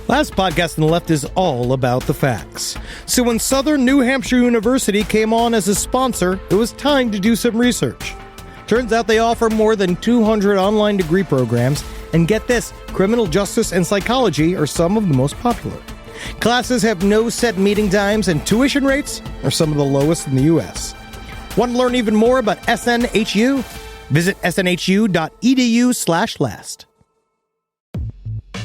Last podcast on the left is all about the facts. So when Southern New Hampshire University came on as a sponsor, it was time to do some research. Turns out they offer more than 200 online degree programs, and get this, criminal justice and psychology are some of the most popular. Classes have no set meeting times, and tuition rates are some of the lowest in the U.S. Want to learn even more about SNHU? Visit snhu.edu/last.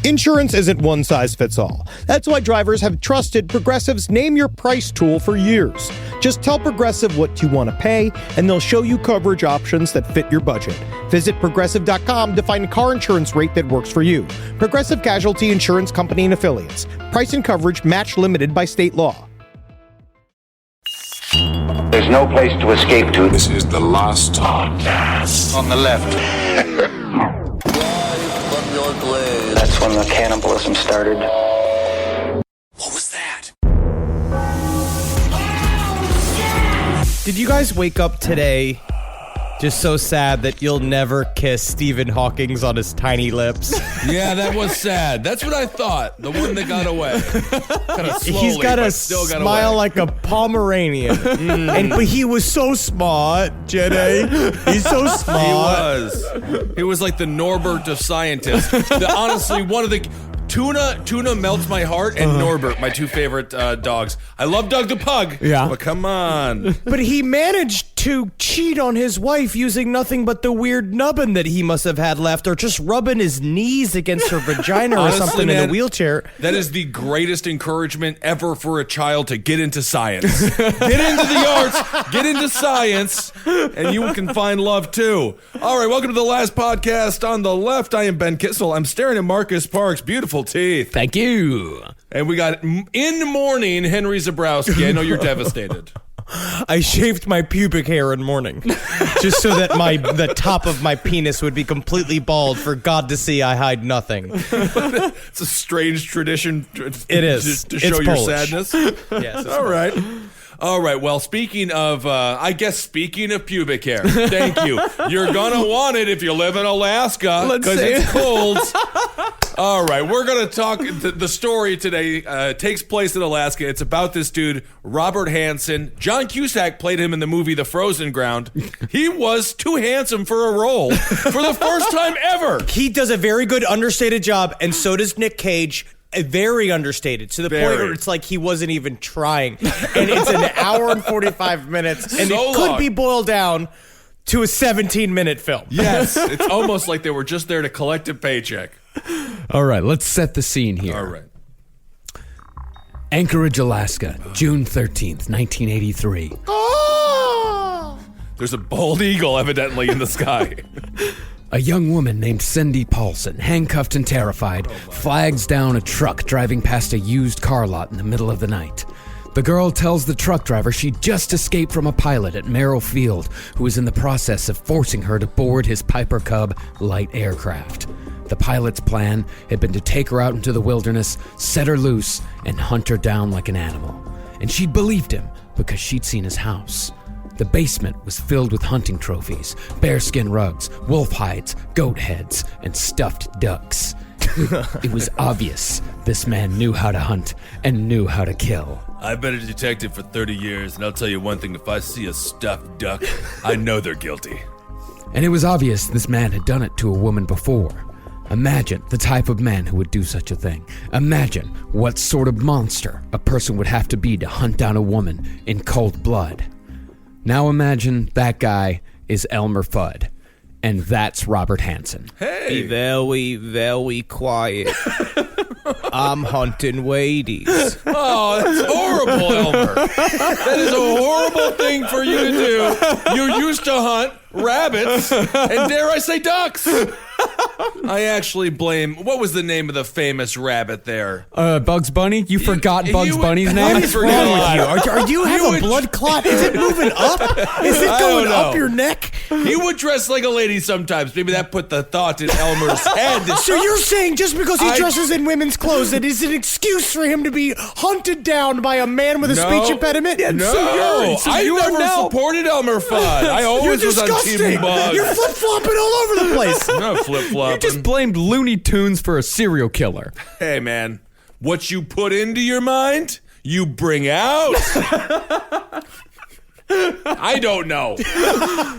Insurance isn't one size fits all. That's why drivers have trusted Progressive's Name Your Price tool for years. Just tell Progressive what you want to pay, and they'll show you coverage options that fit your budget. Visit Progressive.com to find a car insurance rate that works for you. Progressive Casualty Insurance Company and Affiliates. Price and coverage match limited by state law. There's no place to escape to. This is the last podcast. On the left. That's when the cannibalism started. What was that? Did you guys wake up today just so sad that you'll never kiss Stephen Hawking's on his tiny lips? Yeah, that was sad. That's what I thought. The one that got away. Kind of slowly, He's got a still got smile away. like a Pomeranian. But he was so smart, Jenny. He's so smart. He was like the Norbert of scientists. Honestly, one of the... Tuna melts my heart, and Norbert, my two favorite dogs. I love Doug the Pug. Yeah. But come on. But he managed to cheat on his wife using nothing but the weird nubbin that he must have had left, or just rubbing his knees against her vagina Honestly, or something man, in a wheelchair. That is the greatest encouragement ever for a child to get into science. Get into the arts, get into science, and you can find love too. All right, welcome to the last podcast on the left. I am Ben Kissel. I'm staring at Marcus Parks' beautiful teeth. Thank you. And we got in mourning Henry Zabrowski. I know you're devastated. I shaved my pubic hair in mourning, just so that the top of my penis would be completely bald for God to see. I hide nothing. It's a strange tradition. It is to show it's your Polish. sadness. Yes. All right. Well, speaking of pubic hair, thank you. You're gonna want it if you live in Alaska because it's cold. All right, we're gonna talk. The story today takes place in Alaska. It's about this dude, Robert Hansen. John Cusack played him in the movie The Frozen Ground. He was too handsome for a role for the first time ever. He does a very good understated job, and so does Nick Cage. Very understated, to the point where it's like he wasn't even trying. And it's an hour and 45 minutes, and So it could long. be boiled down to a 17-minute film. Yes, it's almost like they were just there to collect a paycheck. All right, let's set the scene here. All right. Anchorage, Alaska, June 13th, 1983. There's a bald eagle evidently in the sky. A young woman named Cindy Paulson, handcuffed and terrified, flags down a truck driving past a used car lot in the middle of the night. The girl tells the truck driver she just escaped from a pilot at Merrill Field who was in the process of forcing her to board his Piper Cub light aircraft. The pilot's plan had been to take her out into the wilderness, set her loose, and hunt her down like an animal. And she'd believed him because she'd seen his house. The basement was filled with hunting trophies, bearskin rugs, wolf hides, goat heads, and stuffed ducks. It was obvious this man knew how to hunt and knew how to kill. I've been a detective for 30 years, and I'll tell you one thing, if I see a stuffed duck, I know they're guilty. And it was obvious this man had done it to a woman before. Imagine the type of man who would do such a thing. Imagine what sort of monster a person would have to be to hunt down a woman in cold blood. Now imagine that guy is Elmer Fudd, and that's Robert Hansen. Hey! Be very, very quiet. I'm hunting ladies. Oh, that's horrible, Elmer. That is a horrible thing for you to do. You used to hunt rabbits, and dare I say ducks. I actually blame, what was the name of the famous rabbit there? Bugs Bunny? You forgot Bugs Bunny's name? What is wrong with you? Are you have a blood clot? Is it moving up? Is it I going don't up know. your neck? He would dress like a lady sometimes. Maybe that put the thought in Elmer's head. So you're saying just because he I- dresses in women's clothes, that is an excuse for him to be hunted down by a man with a speech impediment? No, I never supported Elmer Fudd. I always You're was on disgusting. Team Bugs. You're flip-flopping all over the place. I'm not flip-flopping. You just blamed Looney Tunes for a serial killer. Hey, man. What you put into your mind, you bring out. I don't know.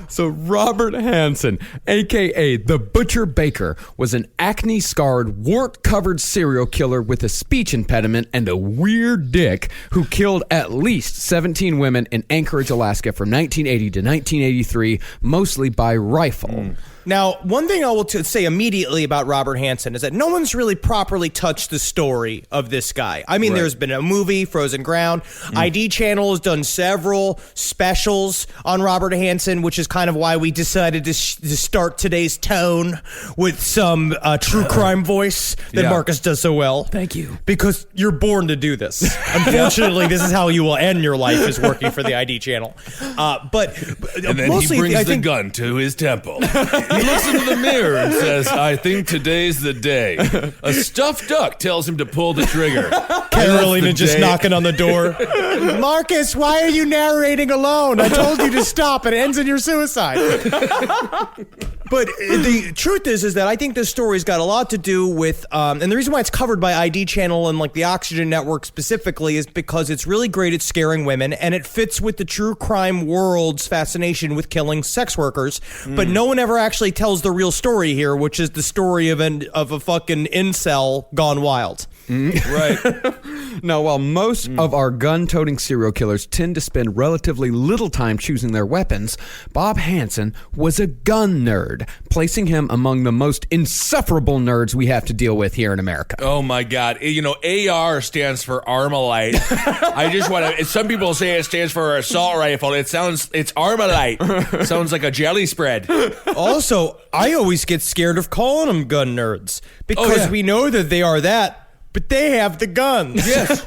So Robert Hansen, a.k.a. the Butcher Baker, was an acne-scarred, wart-covered serial killer with a speech impediment and a weird dick who killed at least 17 women in Anchorage, Alaska from 1980 to 1983, mostly by rifle. Now, one thing I will say immediately about Robert Hansen is that no one's really properly touched the story of this guy. I mean, there's been a movie, Frozen Ground. ID Channel has done several specials on Robert Hansen, which is kind of why we decided to start today's tone with some true crime voice that Marcus does so well. Thank you. Because you're born to do this. Unfortunately, this is how you will end your life, is working for the ID Channel. But And then mostly, he brings I the think, gun to his temple. He looks into the mirror and says, I think today's the day. A stuffed duck tells him to pull the trigger. Carolina just knocking on the door. Marcus, why are you narrating alone? I told you to stop. It ends in your suicide. But the truth is that I think this story's got a lot to do with, and the reason why it's covered by ID Channel and like the Oxygen Network specifically is because it's really great at scaring women, and it fits with the true crime world's fascination with killing sex workers. But no one ever actually tells the real story here, which is the story of a fucking incel gone wild. Right. Now, while most of our gun-toting serial killers tend to spend relatively little time choosing their weapons, Bob Hansen was a gun nerd, placing him among the most insufferable nerds we have to deal with here in America. Oh my God. You know, AR stands for Armalite. I just want to, some people say it stands for assault rifle. It's Armalite. Sounds like a jelly spread. Also, I always get scared of calling them gun nerds because we know that they are that, but they have the guns. Yes.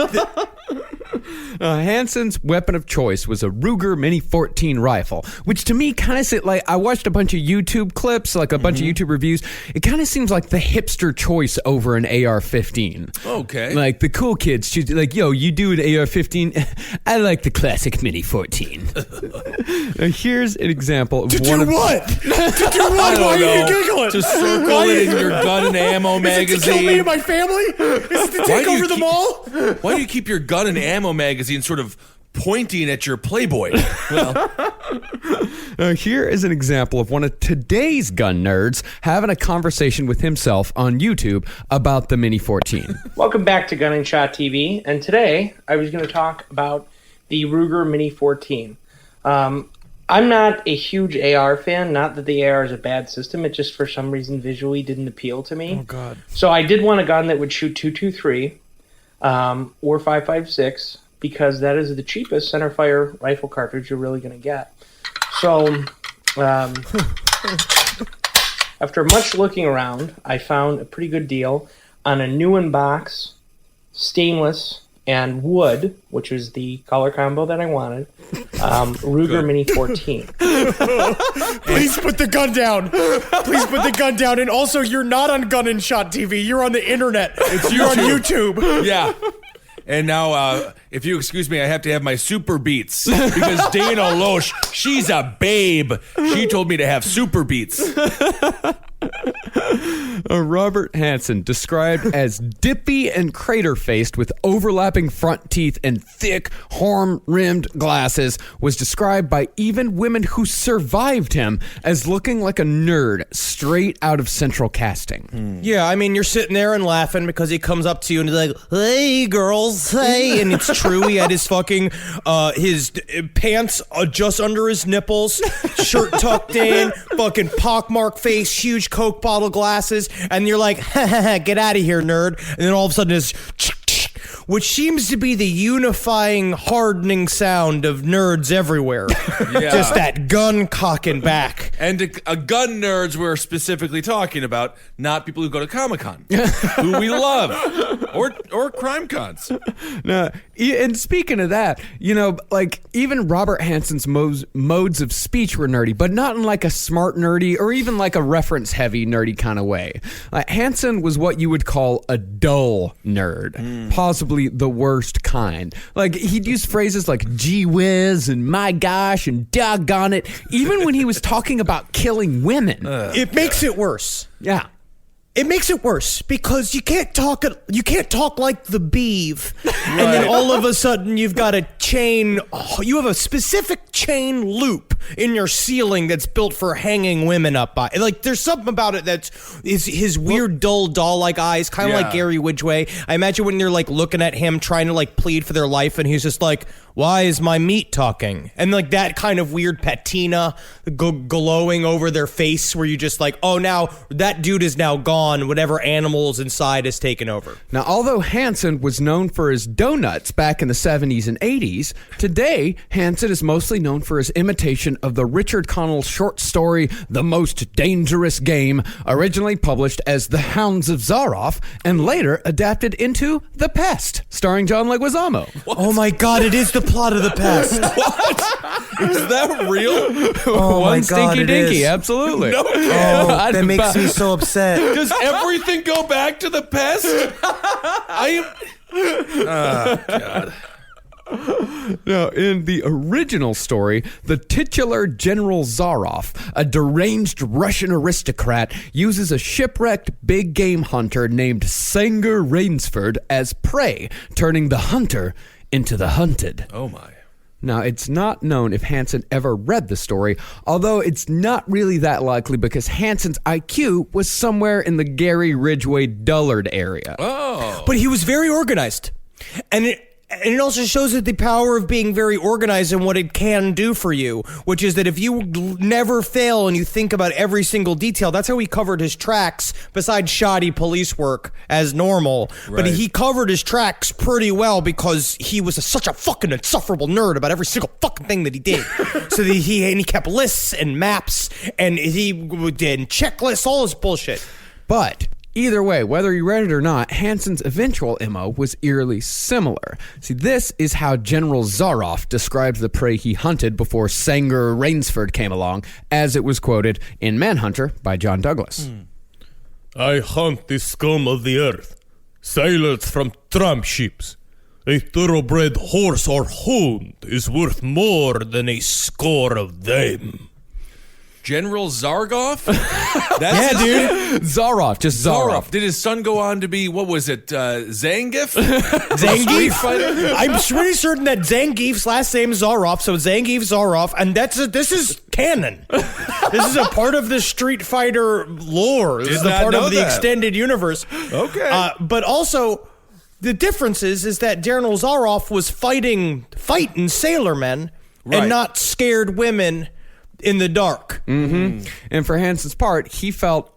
Hansen's weapon of choice was a Ruger Mini 14 rifle, which to me kind of said, like, I watched a bunch of YouTube clips, like a bunch of YouTube reviews. It kind of seems like the hipster choice over an AR-15. Okay. Like the cool kids choose, like, yo, you do an AR-15. I like the classic Mini 14. Now, here's an example of To one do of what? To do what? I Why don't are you know. giggling? To circle it in your gun and ammo magazine. Is it to kill me and my family? Is it to Why take do you over the keep- mall? Why do you keep your gun and ammo magazine sort of pointing at your Playboy? Well, Here is an example of one of today's gun nerds having a conversation with himself on YouTube about the Mini 14. Welcome back to Gun and Shot TV, and today I was going to talk about the Ruger Mini 14. I'm not a huge AR fan, not that the AR is a bad system, it just for some reason visually didn't appeal to me. Oh, God. So I did want a gun that would shoot .223 or .556 because that is the cheapest centerfire rifle cartridge you're really going to get. So after much looking around, I found a pretty good deal on a new in box, stainless, and wood, which was the color combo that I wanted, Ruger Mini 14. Please put the gun down. Please put the gun down. And also, you're not on Gun and Shot TV. You're on the internet. You're on YouTube. yeah. And now, if you excuse me, I have to have my super beats because Dana Loesch, she's a babe. She told me to have super beats. Robert Hansen, described as dippy and crater-faced with overlapping front teeth and thick, horn-rimmed glasses, was described by even women who survived him as looking like a nerd straight out of Central Casting. Yeah, I mean, you're sitting there and laughing because he comes up to you and he's like, hey, girls, hey. And it's true. He had his fucking, his pants just under his nipples, shirt tucked in, fucking pockmarked face, huge Coke bottle glasses. And you're like, get out of here, nerd. And then all of a sudden it's, which seems to be the unifying, hardening sound of nerds everywhere. Yeah. Just that gun cocking back. And gun nerds we're specifically talking about, not people who go to Comic-Con, who we love, or crime cons. Now, and speaking of that, you know, like even Robert Hansen's modes of speech were nerdy, but not in like a smart nerdy or even like a reference heavy nerdy kind of way. Hansen was what you would call a dull nerd, possibly the worst kind. Like he'd use phrases like gee whiz and my gosh and doggone it, even when he was talking about killing women. It makes it worse. Yeah. It makes it worse because you can't talk like the beeve, and then all of a sudden you've got a chain. You have a specific chain loop in your ceiling that's built for hanging women up by. Like there's something about it that's his weird, dull, doll-like eyes, kind of like Gary Widgway. I imagine when you're like looking at him trying to like plead for their life, and he's just like, "Why is my meat talking?" And like that kind of weird patina glowing over their face, where you just like, "Oh, now that dude is now gone. Whatever animals inside has taken over." Now, although Hansen was known for his donuts back in the 70s and 80s, today Hansen is mostly known for his imitation of the Richard Connell short story The Most Dangerous Game, originally published as The Hounds of Zaroff and later adapted into The Pest, starring John Leguizamo. Oh my God, it is the plot of The Pest. What? Is that real? Oh One my God, stinky it dinky, is. absolutely. No. Oh, that makes me so upset. Does everything go back to the pest? God. Now, in the original story, the titular General Zaroff, a deranged Russian aristocrat, uses a shipwrecked big game hunter named Sanger Rainsford as prey, turning the hunter into the hunted. Oh my. Now, it's not known if Hansen ever read the story, although it's not really that likely because Hansen's IQ was somewhere in the Gary Ridgway Dullard area. Oh. But he was very organized. And it also shows that the power of being very organized and what it can do for you, which is that if you never fail and you think about every single detail, that's how he covered his tracks, besides shoddy police work as normal. Right. But he covered his tracks pretty well because he was such a fucking insufferable nerd about every single fucking thing that he did. So that he kept lists and maps, and he did checklists, all this bullshit. But either way, whether you read it or not, Hansen's eventual MO was eerily similar. See, this is how General Zaroff described the prey he hunted before Sanger Rainsford came along, as it was quoted in Manhunter by John Douglas. I hunt the scum of the earth, sailors from tramp ships. A thoroughbred horse or hound is worth more than a score of them. General Zargoff? Yeah, dude. Zaroff, just Zaroff. Did his son go on to be, what was it, Zangief? Zangief? I'm pretty certain that Zangief's last name is Zaroff, so Zangief Zaroff, and this is canon. This is a part of the Street Fighter lore. This is a part of the extended universe. Okay. But also, the difference is that General Zaroff was fighting sailormen and not scared women in the dark. Mm-hmm. And for Hansen's part, he felt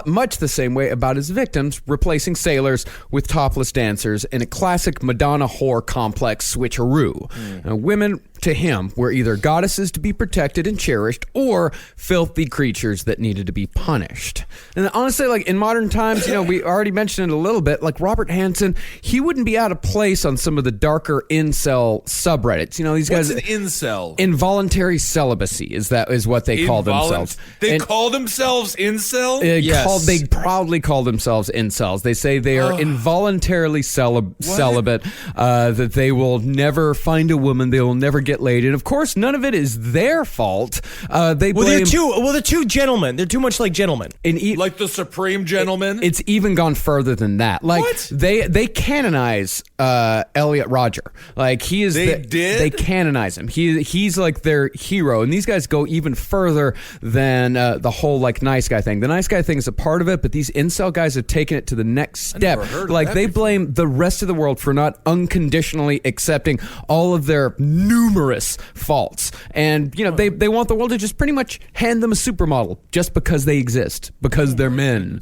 much the same way about his victims, replacing sailors with topless dancers in a classic Madonna whore complex switcheroo. Now, women, to him, were either goddesses to be protected and cherished or filthy creatures that needed to be punished. And honestly, like in modern times, we already mentioned it a little bit, like Robert Hansen, he wouldn't be out of place on some of the darker incel subreddits. These guys... What's an incel? Involuntary celibacy is what they call themselves. They call themselves incel? Yes. They proudly call themselves incels. They say they are involuntarily celibate, that they will never find a woman, they will never get laid. And of course, none of it is their fault. They blame... they're two gentlemen. They're too much like gentlemen. Like the supreme gentleman? It's even gone further than that. Like, what? They canonize Elliot Rodger. Like, he is... They canonize him. He's like their hero. And these guys go even further than the whole, like, nice guy thing. The nice guy thing is a part of it, but these incel guys have taken it to the next step. Like, they blame the rest of the world for not unconditionally accepting all of their numerous faults. And, they want the world to just pretty much hand them a supermodel just because they exist, because they're men.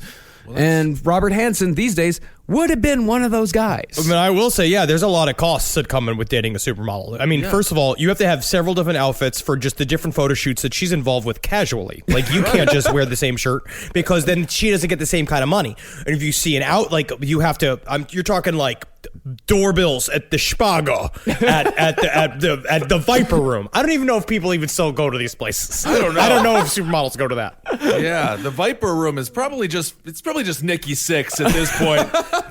And Robert Hansen these days would have been one of those guys. I mean, I will say, there's a lot of costs that come in with dating a supermodel. I mean, first of all, you have to have several different outfits for just the different photo shoots that she's involved with casually. Like, you can't just wear the same shirt because then she doesn't get the same kind of money. And if you see an out, like, you have to, you're talking like doorbells at the Spago, at the Viper Room. I don't even know if people even still go to these places. I don't know. I don't know if supermodels go to that. Yeah, the Viper Room is probably just Nikki Sixx at this point,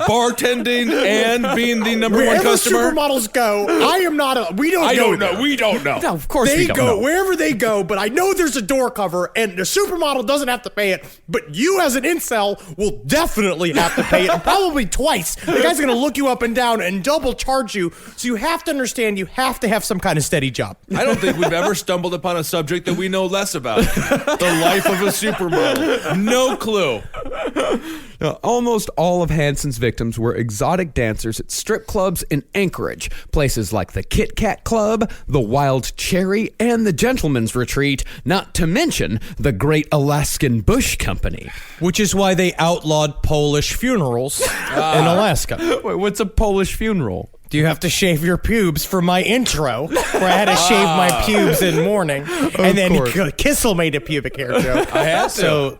bartending and being the number one customer. Wherever supermodels go, I am not. We don't. I go don't know. there. We don't know. No, of course They we don't go know. wherever they go, but I know there's a door cover, and the supermodel doesn't have to pay it. But you, as an incel, will definitely have to pay it, and probably twice. The guy's gonna look you up and down and double charge you. So you have to understand, you have to have some kind of steady job. I don't think we've ever stumbled upon a subject that we know less about. The life of a supermodel. No clue. Almost all of Hansen's victims were exotic dancers at strip clubs in Anchorage, places like the Kit Kat Club, the Wild Cherry, and the Gentleman's Retreat, not to mention the Great Alaskan Bush Company. Which is why they outlawed Polish funerals in Alaska. Wait, what's a Polish funeral? Do you have to shave your pubes for my intro, where I had to shave my pubes in mourning, and then Kissel made a pubic hair joke. I had to. So,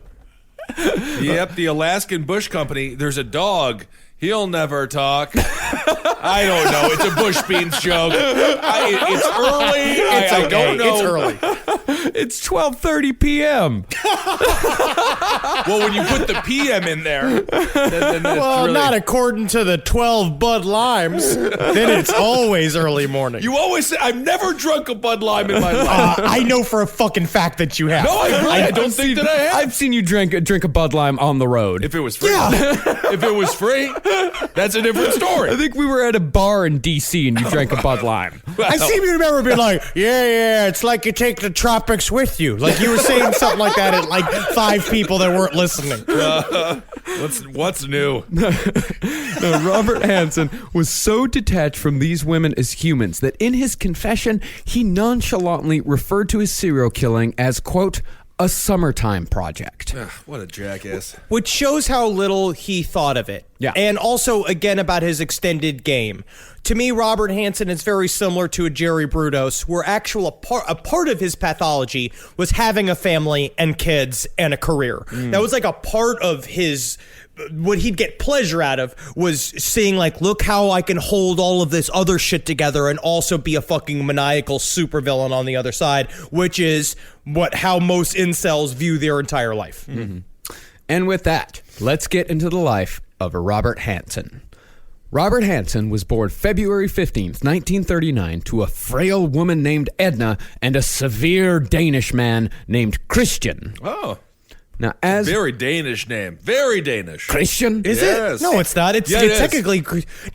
Yep, the Alaskan Bush Company. There's a dog. He'll never talk. I don't know. It's a Bush Beans joke. It's early. I don't know. It's early. It's 12:30 p.m. Well, when you put the PM in there, then that's Well, really... not according to the 12 Bud Limes. Then it's always early morning. You always say, I've never drunk a Bud Lime in my life. I know for a fucking fact that you have. No, I don't think that I have. I've seen you drink a Bud Lime on the road. If it was free. Yeah. If it was free, that's a different story. I think we were at a bar in D.C. and you drank a Bud Lime. I seem to remember being like, yeah, it's like you take the tropics with you. Like you were saying something like that at like 5 people that weren't listening. What's new? No, Robert Hansen was so detached from these women as humans that in his confession, he nonchalantly referred to his serial killing as, quote, a summertime project. What a jackass. Which shows how little he thought of it. Yeah. And also, again, about his extended game. To me, Robert Hansen is very similar to a Jerry Brudos, where a part of his pathology was having a family and kids and a career. That was like a part of his... What he'd get pleasure out of was seeing, like, look how I can hold all of this other shit together and also be a fucking maniacal supervillain on the other side, which is how most incels view their entire life. Mm-hmm. And with that, let's get into the life of Robert Hansen. Robert Hansen was born February 15th, 1939, to a frail woman named Edna and a severe Danish man named Christian. Oh. Now, as Very Danish name. Very Danish. Christian? Is Yes. it? No, it's not. It's Yeah, it is. technically...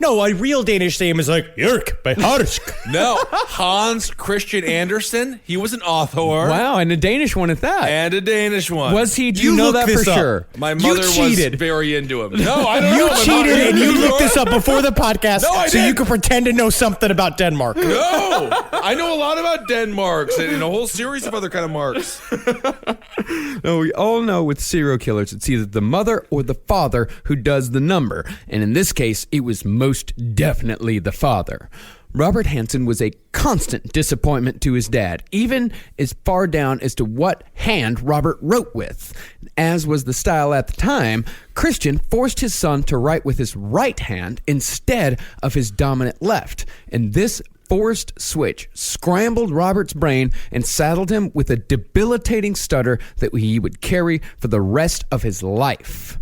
No, a real Danish name is like, Jörg by Harsk. No, Hans Christian Andersen. He was an author. Wow, and a Danish one at that. And a Danish one. Was he? Do You you know look that for this up. sure? My You mother was cheated. very into him. No, I don't know. You My cheated mother- and you looked this up before the podcast No, I so you didn't. could pretend to know something about Denmark. No, I know a lot about Denmarks and a whole series of other kind of marks. No, we all know with serial killers, it's either the mother or the father who does the number. And in this case, it was most definitely the father. Robert Hansen was a constant disappointment to his dad, even as far down as to what hand Robert wrote with. As was the style at the time, Christian forced his son to write with his right hand instead of his dominant left. And this forced switch scrambled Robert's brain and saddled him with a debilitating stutter that he would carry for the rest of his life.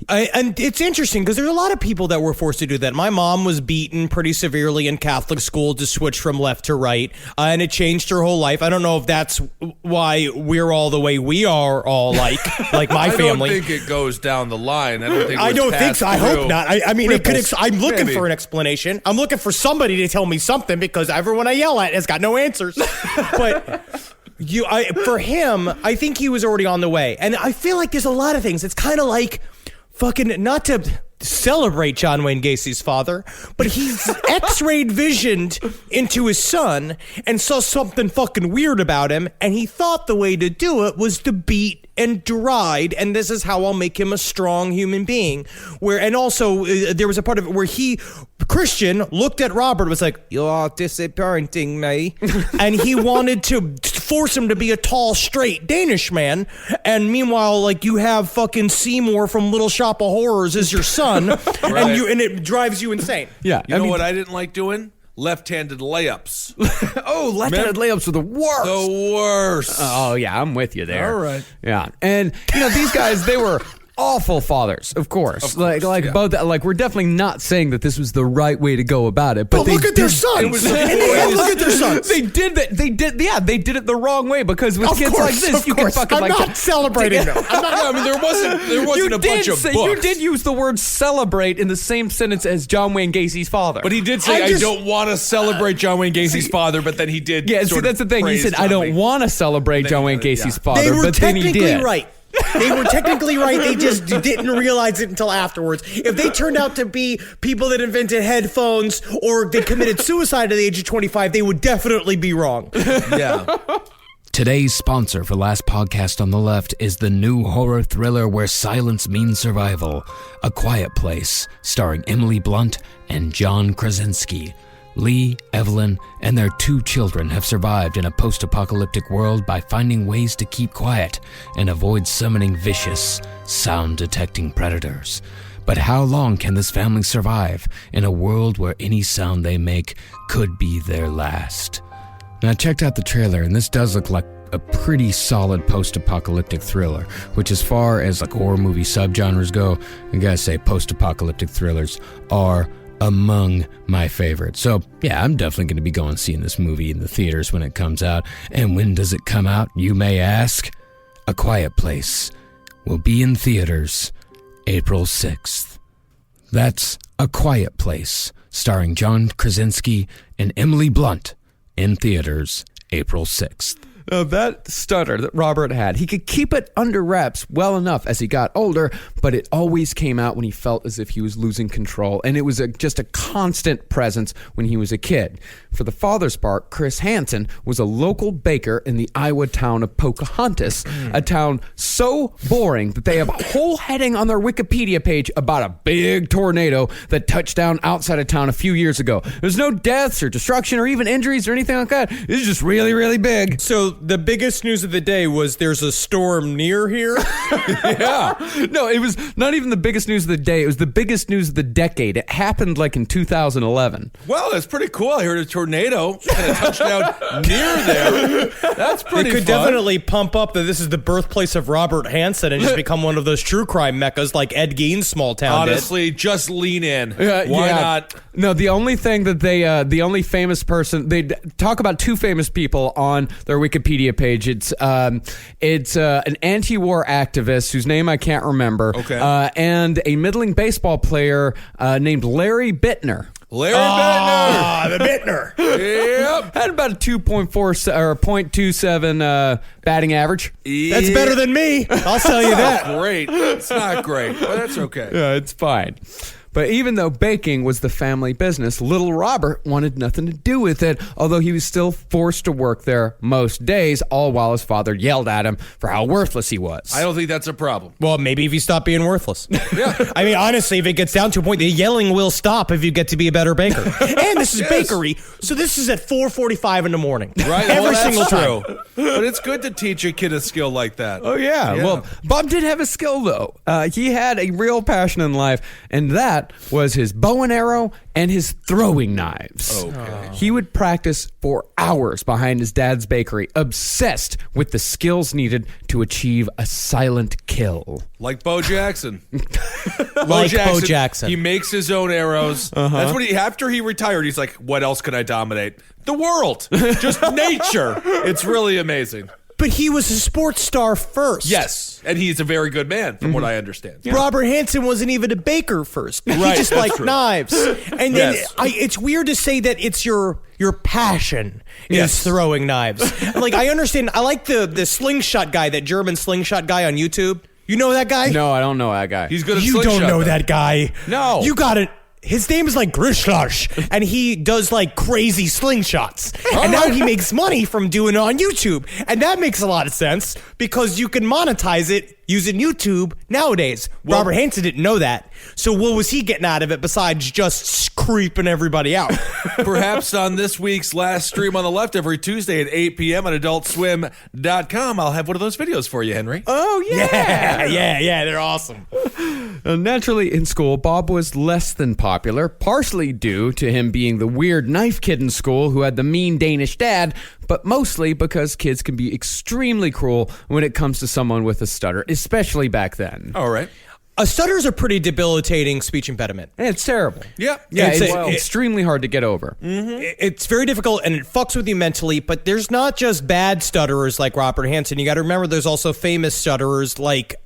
And it's interesting because there's a lot of people that were forced to do that. My mom was beaten pretty severely in Catholic school to switch from left to right, and it changed her whole life. I don't know if that's why we're all the way we are all like my family. I don't think it goes down the line. I don't think so. I hope not. I mean, it could. I'm looking Maybe. for an explanation. I'm looking for somebody to tell me something because everyone I yell at has got no answers. But for him, I think he was already on the way, and I feel like there's a lot of things. It's kind of like fucking not to celebrate John Wayne Gacy's father, but he's X-rayed visioned into his son and saw something fucking weird about him, and he thought the way to do it was to beat and deride, and this is how I'll make him a strong human being. And also there was a part of it where Christian looked at Robert and was like, "You are disappointing me," and he wanted to force him to be a tall, straight Danish man. And meanwhile, like, you have fucking Seymour from Little Shop of Horrors as your son, and it drives you insane. Yeah. You know what I didn't like doing? Left-handed layups. Left-handed layups were the worst. The worst. Oh, yeah, I'm with you there. All right. Yeah. And, these guys, they were awful fathers, of course. Both. Like, we're definitely not saying that this was the right way to go about it. But look at their sons. Look at their sons. They did that. They did it the wrong way, because with kids like this, you can fucking I'm not celebrating them. There wasn't a bunch of books. You did use the word celebrate in the same sentence as John Wayne Gacy's father. But he did say, I don't want to celebrate John Wayne Gacy's father, but then he did. Yeah, see, that's the thing. He said, I don't want to celebrate John Wayne Gacy's father, They were but then he technically did. right. They were technically right. They just didn't realize it until afterwards. If they turned out to be people that invented headphones or they committed suicide at the age of 25, they would definitely be wrong. Yeah. Today's sponsor for Last Podcast on the Left is the new horror thriller where silence means survival, A Quiet Place, starring Emily Blunt and John Krasinski. Lee, Evelyn, and their 2 children have survived in a post-apocalyptic world by finding ways to keep quiet and avoid summoning vicious, sound-detecting predators. But how long can this family survive in a world where any sound they make could be their last? Now, I checked out the trailer, and this does look like a pretty solid post-apocalyptic thriller, which, as far as like horror movie subgenres go, I gotta say post-apocalyptic thrillers are among my favorites. So yeah, I'm definitely going to be going seeing this movie in the theaters when it comes out. And when does it come out, you may ask? A Quiet Place will be in theaters April 6th. That's A Quiet Place, starring John Krasinski and Emily Blunt, in theaters April 6th. Now, that stutter that Robert had, he could keep it under wraps well enough as he got older, but it always came out when he felt as if he was losing control, and it was just a constant presence when he was a kid. For the father's part, Chris Hansen was a local baker in the Iowa town of Pocahontas, a town so boring that they have a whole heading on their Wikipedia page about a big tornado that touched down outside of town a few years ago. There's no deaths or destruction or even injuries or anything like that. It's just really, really big. So the biggest news of the day was there's a storm near here. Yeah. No, it was not even the biggest news of the day. It was the biggest news of the decade. It happened like in 2011. Well, that's pretty cool. I heard a tornado kind of touched down near there. That's pretty It could fun. definitely pump up that this is the birthplace of Robert Hansen and just become one of those true crime meccas like Ed Gein's small town Honestly, just lean in. Why not? No, the only thing that the only famous person, they talk about 2 famous people on their Wikipedia page. It's an anti-war activist whose name I can't remember. Okay. And a middling baseball player named Larry Bittner. Larry Bittner. The Bittner. Yep. Had about a 2.4 or 0.27 batting average. That's better than me. I'll tell you that. Great. It's not great, but that's okay. Yeah, it's fine. But even though baking was the family business, little Robert wanted nothing to do with it, although he was still forced to work there most days, all while his father yelled at him for how worthless he was. I don't think that's a problem. Well, maybe if you stop being worthless. Yeah. I mean, honestly, if it gets down to a point, the yelling will stop if you get to be a better baker. And this is bakery, so this is at 4:45 in the morning. Right? Every Well, single that's time. true. But it's good to teach a kid a skill like that. Oh, yeah. Well, Bob did have a skill, though. He had a real passion in life, and that was his bow and arrow and his throwing knives. Okay. He would practice for hours behind his dad's bakery, obsessed with the skills needed to achieve a silent kill. Like Bo Jackson. Like Bo Jackson. He makes his own arrows. That's what after he retired, he's like, what else can I dominate? The world. Just nature. It's really amazing. But he was a sports star first. Yes. And he's a very good man, from what I understand. Yeah. Robert Hansen wasn't even a baker first. He Right, just that's liked true. knives. And then it's weird to say that it's your passion is throwing knives. Like, I understand. I like the slingshot guy, that German slingshot guy on YouTube. You know that guy? No, I don't know that guy. He's good at You slingshot, don't know though. that guy. No. You got it. his name is like Grishlosh, and he does like crazy slingshots. And now he makes money from doing it on YouTube. And that makes a lot of sense because you can monetize it using YouTube nowadays. Robert Hansen didn't know that. So what was he getting out of it besides just creeping everybody out? Perhaps on this week's last stream on the left every Tuesday at 8 p.m. on adultswim.com, I'll have one of those videos for you, Henry. Oh, Yeah, they're awesome. Naturally, in school, Bob was less than popular, partially due to him being the weird knife kid in school who had the mean Danish dad, but mostly because kids can be extremely cruel when it comes to someone with a stutter, especially back then. All right. A stutter is a pretty debilitating speech impediment. It's terrible. Yeah. Yeah, it's It's extremely hard to get over. It's very difficult and it fucks with you mentally, but there's not just bad stutterers like Robert Hansen. You got to remember there's also famous stutterers like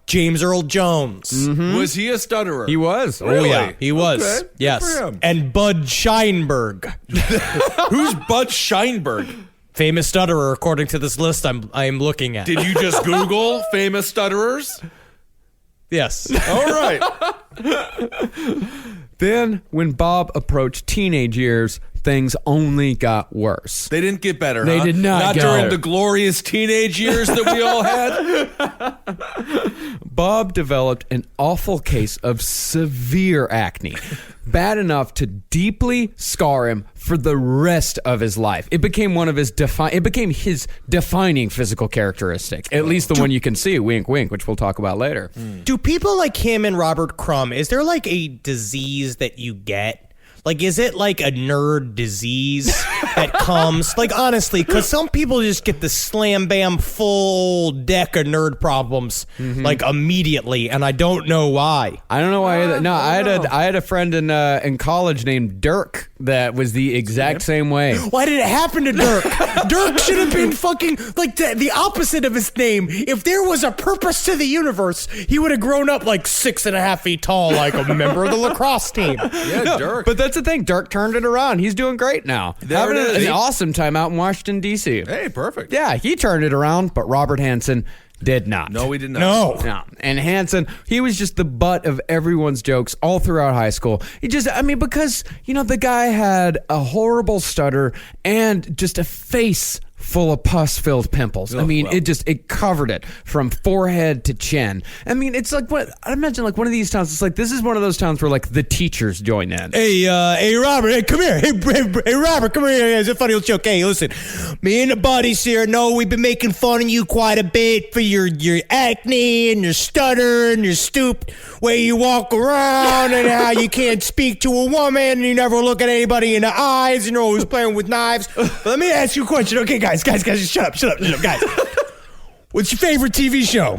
James Earl Jones. Was he a stutterer? He was. Really? Oh, yeah, he was. Okay, good Yes. for him. And Bud Scheinberg. Who's Bud Scheinberg? Famous stutterer, according to this list I'm looking at. Did you just Google famous stutterers? Yes. All right. Then, when Bob approached teenage years, things only got worse. They didn't get better, They huh? did not get during better. the glorious teenage years that we all had? Bob developed an awful case of severe acne, bad enough to deeply scar him for the rest of his life. It became one of his his defining physical characteristic, at least the one you can see, wink, wink, which we'll talk about later. Do people like him and Robert Crumb, is there like a disease that you get? Like, is it like a nerd disease that comes? Like, honestly, because some people just get the slam bam full deck of nerd problems like immediately, and I don't know why. I don't know why either. No, I had a friend in college named Dirk that was the exact same way. Why did it happen to Dirk? Dirk should have been fucking like the opposite of his name. If there was a purpose to the universe, he would have grown up like 6.5 feet tall, like a member of the lacrosse team. Yeah, Dirk. But that's the thing. Dirk turned it around. He's doing great now. Having it is. an awesome time out in Washington, D.C. Hey, perfect. Yeah, he turned it around, but Robert Hansen did not. No, we did not. No. And Hansen, he was just the butt of everyone's jokes all throughout high school. Because, the guy had a horrible stutter and just a face full of pus-filled pimples. It covered it from forehead to chin. It's like I imagine like one of these towns. It's like this is one of those towns where like the teachers join in. Hey, Robert, hey, come here. Hey, Robert, come here. It's a funny little joke. Hey, listen, me and the buddies here know we've been making fun of you quite a bit for your acne and your stutter and your stoop way you walk around and how you can't speak to a woman and you never look at anybody in the eyes and you're always playing with knives. But let me ask you a question. Okay, guys, shut up, guys. What's your favorite TV show?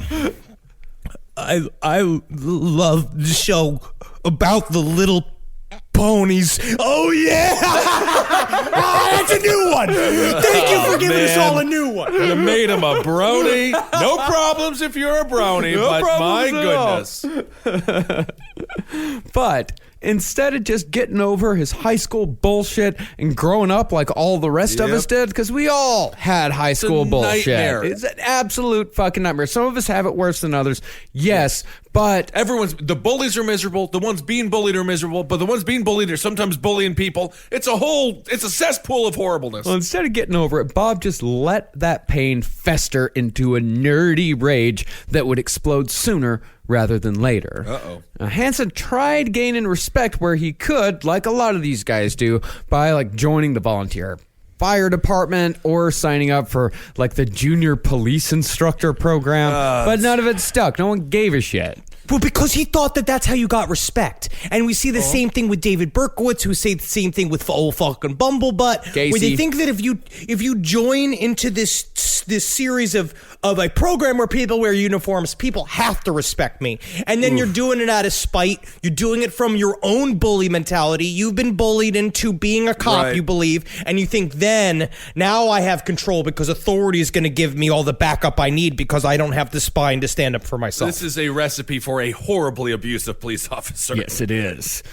I love the show about the little ponies. Oh, yeah! That's a new one. Thank you for giving us all a new one. You made him a brony. No problems if you're a brony, but my goodness. But instead of just getting over his high school bullshit and growing up like all the rest of us did, because we all had high school bullshit. Nightmare. It's an absolute fucking nightmare. Some of us have it worse than others. Yes, but The bullies are miserable. The ones being bullied are miserable, but the ones being bullied are sometimes bullying people. It's a cesspool of horribleness. well, instead of getting over it, Bob just let that pain fester into a nerdy rage that would explode sooner rather than later. Uh-oh. Hansen tried gaining respect where he could, like a lot of these guys do, by like joining the volunteer fire department or signing up for like the junior police instructor program, but none of it stuck. No one gave a shit. Well, because he thought that that's how you got respect. And we see the same thing with David Berkowitz, who say the same thing with old fucking Bumblebutt. Casey. Where they think that if you join into this series of a program where people wear uniforms, people have to respect me. And then you're doing it out of spite. You're doing it from your own bully mentality. You've been bullied into being a cop, Right. you believe. And you think then, now I have control because authority is going to give me all the backup I need because I don't have the spine to stand up for myself. This is a recipe for a horribly abusive police officer. Yes, it is.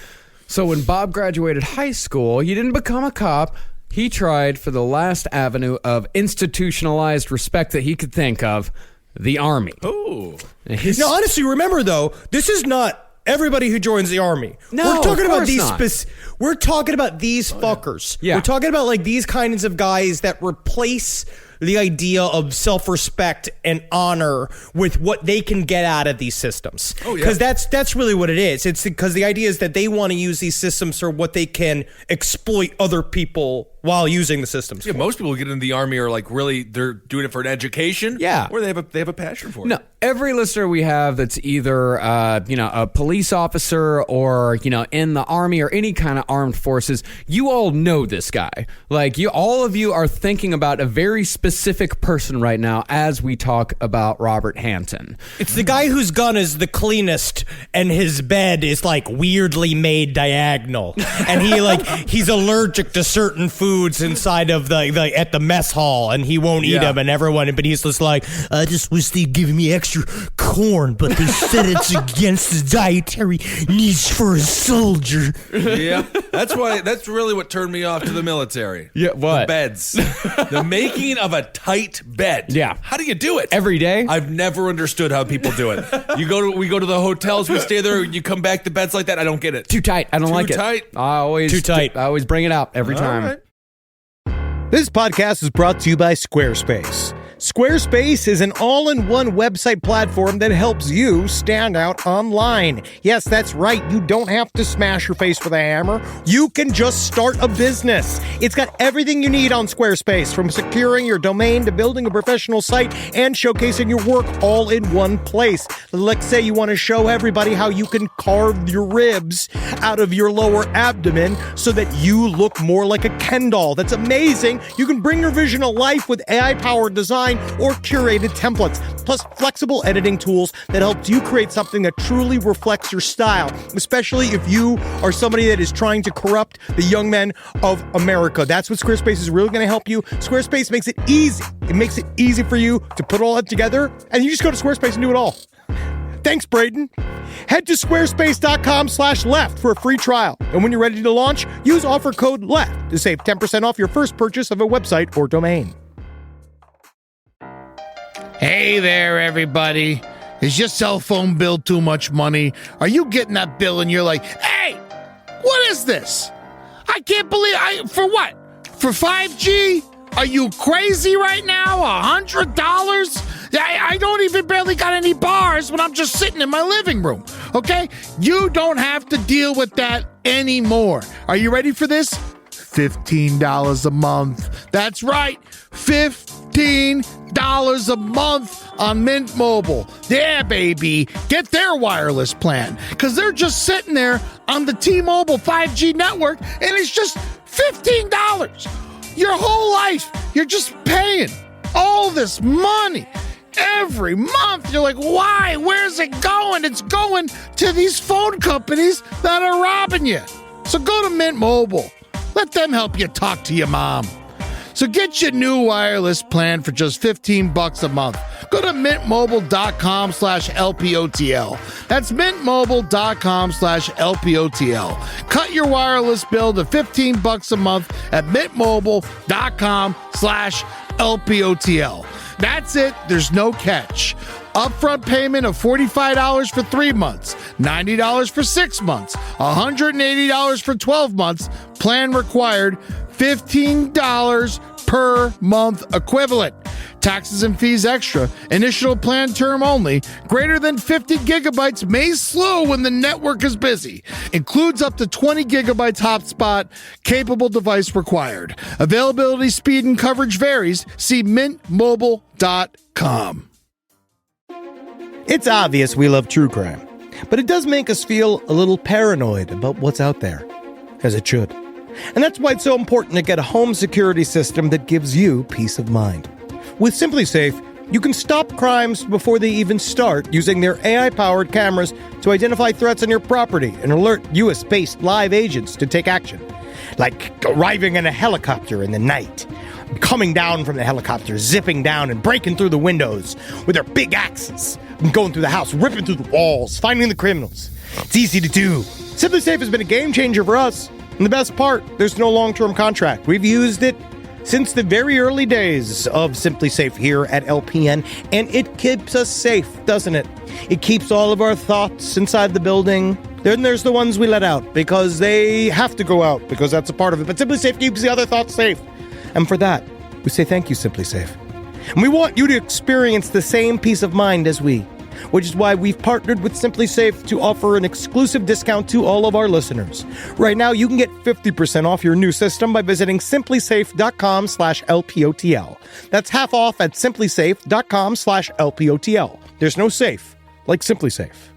So when Bob graduated high school, he didn't become a cop. He tried for the last avenue of institutionalized respect that he could think of, the Army. Ooh. Now, honestly, remember, though, this is not everybody who joins the army. No, we're talking of about course not. We're talking about these fuckers. Yeah. We're talking about like these kinds of guys that replace the idea of self-respect and honor with what they can get out of these systems. Oh, yeah. Because that's really what it is. It's because the idea is that they want to use these systems for what they can exploit other people while using the systems. Yeah, most people who get into the army are like really, they're doing it for an education. Yeah. Or they have a passion for it. No, every listener we have that's either a police officer or in the army or any kind of armed forces, you all know this guy. Like all of you are thinking about a very specific person right now as we talk about Robert Hansen. It's the guy whose gun is the cleanest and his bed is like weirdly made diagonal. And he's allergic to certain foods inside of the at the mess hall and he won't eat them but he's just like, I just wish they'd give me extra corn, but they said it's against the dietary needs for a soldier. Yeah. That's really what turned me off to the military. Yeah, what? The beds. The making of a tight bed. Yeah. How do you do it? Every day? I've never understood how people do it. We go to the hotels, we stay there, you come back to beds like that. I don't get it. Too tight. I don't like it. Too tight? Too tight. I always bring it out every time. All right. This podcast is brought to you by Squarespace. Squarespace is an all-in-one website platform that helps you stand out online. Yes, that's right. You don't have to smash your face with a hammer. You can just start a business. It's got everything you need on Squarespace, from securing your domain to building a professional site and showcasing your work all in one place. Let's say you want to show everybody how you can carve your ribs out of your lower abdomen so that you look more like a Ken doll. That's amazing. You can bring your vision to life with AI-powered design or curated templates, plus flexible editing tools that helps you create something that truly reflects your style, especially if you are somebody that is trying to corrupt the young men of America. That's what Squarespace is really going to help you. Squarespace makes it easy. It makes it easy for you to put all that together, and you just go to Squarespace and do it all. Thanks, Braden. Head to squarespace.com/left for a free trial. And when you're ready to launch, use offer code LEFT to save 10% off your first purchase of a website or domain. Hey there, everybody. Is your cell phone bill too much money? Are you getting that bill and you're like, hey, what is this? I can't believe for what? For 5G? Are you crazy right now? $100? I don't even barely got any bars when I'm just sitting in my living room, okay? You don't have to deal with that anymore. Are you ready for this? $15 a month. That's right, $15 a month on Mint Mobile. Yeah, baby. Get their wireless plan, because they're just sitting there on the T-Mobile 5G network, and it's just $15. Your whole life, you're just paying all this money every month. You're like, why? Where's it going? It's going to these phone companies that are robbing you. So go to Mint Mobile. Let them help you talk to your mom. So get your new wireless plan for just $15 a month. Go to mintmobile.com/LPOTL. That's mintmobile.com/LPOTL. Cut your wireless bill to $15 a month at mintmobile.com/LPOTL. That's it. There's no catch. Upfront payment of $45 for 3 months, $90 for 6 months, $180 for 12 months. Plan required, $15 per month equivalent. Taxes and fees extra. Initial plan term only. Greater than 50 gigabytes may slow when the network is busy. Includes up to 20 gigabytes hotspot. Capable device required. Availability, speed, and coverage varies. See mintmobile.com. It's obvious we love true crime, but it does make us feel a little paranoid about what's out there, as it should. And that's why it's so important to get a home security system that gives you peace of mind. With SimpliSafe, you can stop crimes before they even start using their AI-powered cameras to identify threats on your property and alert US-based live agents to take action. Like arriving in a helicopter in the night, coming down from the helicopter, zipping down and breaking through the windows with their big axes, and going through the house, ripping through the walls, finding the criminals. It's easy to do. SimpliSafe has been a game changer for us. And the best part, there's no long-term contract. We've used it since the very early days of Simply Safe here at LPN, and it keeps us safe, doesn't it? It keeps all of our thoughts inside the building. Then there's the ones we let out because they have to go out because that's a part of it. But Simply Safe keeps the other thoughts safe. And for that, we say thank you, Simply Safe. And we want you to experience the same peace of mind as we, which is why we've partnered with Simply Safe to offer an exclusive discount to all of our listeners. Right now, you can get 50% off your new system by visiting simplysafe.com/LPOTL. That's half off at simplysafe.com/LPOTL. There's no safe like Simply Safe.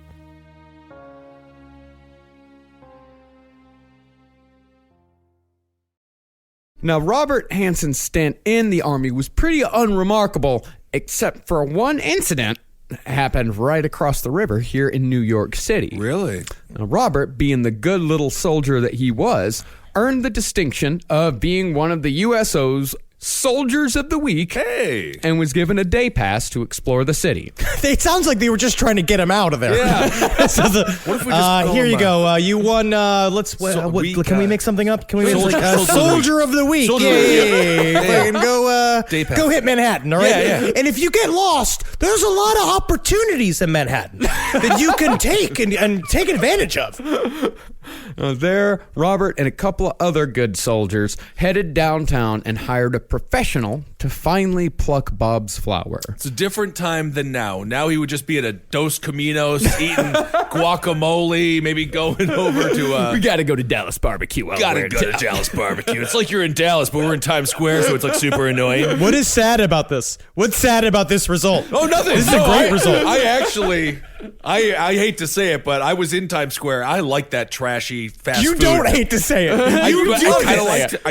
Now, Robert Hansen's stint in the Army was pretty unremarkable, except for one incident that happened right across the river here in New York City. Really? Now, Robert, being the good little soldier that he was, earned the distinction of being one of the USO's Soldiers of the Week. Hey. And was given a day pass to explore the city. It sounds like they were just trying to get him out of there. Yeah. What if we just here you go. You won. Can we make something up? Can we make Soldier of the Week? Yeah. Go hit Manhattan. All right. Yeah. And if you get lost, there's a lot of opportunities in Manhattan that you can take and take advantage of. There, Robert and a couple of other good soldiers headed downtown and hired a professional to finally pluck Bob's flower. It's a different time than now. Now he would just be at a Dos Caminos eating guacamole, maybe going over to... we gotta go to Dallas Barbecue. Gotta go to Dallas Barbecue. It's like you're in Dallas, but we're in Times Square, so it's like super annoying. What is sad about this? What's sad about this result? Oh, nothing. This is a great result. I actually... I hate to say it, but I was in Times Square. I like that trashy fast food. You don't hate to say it. I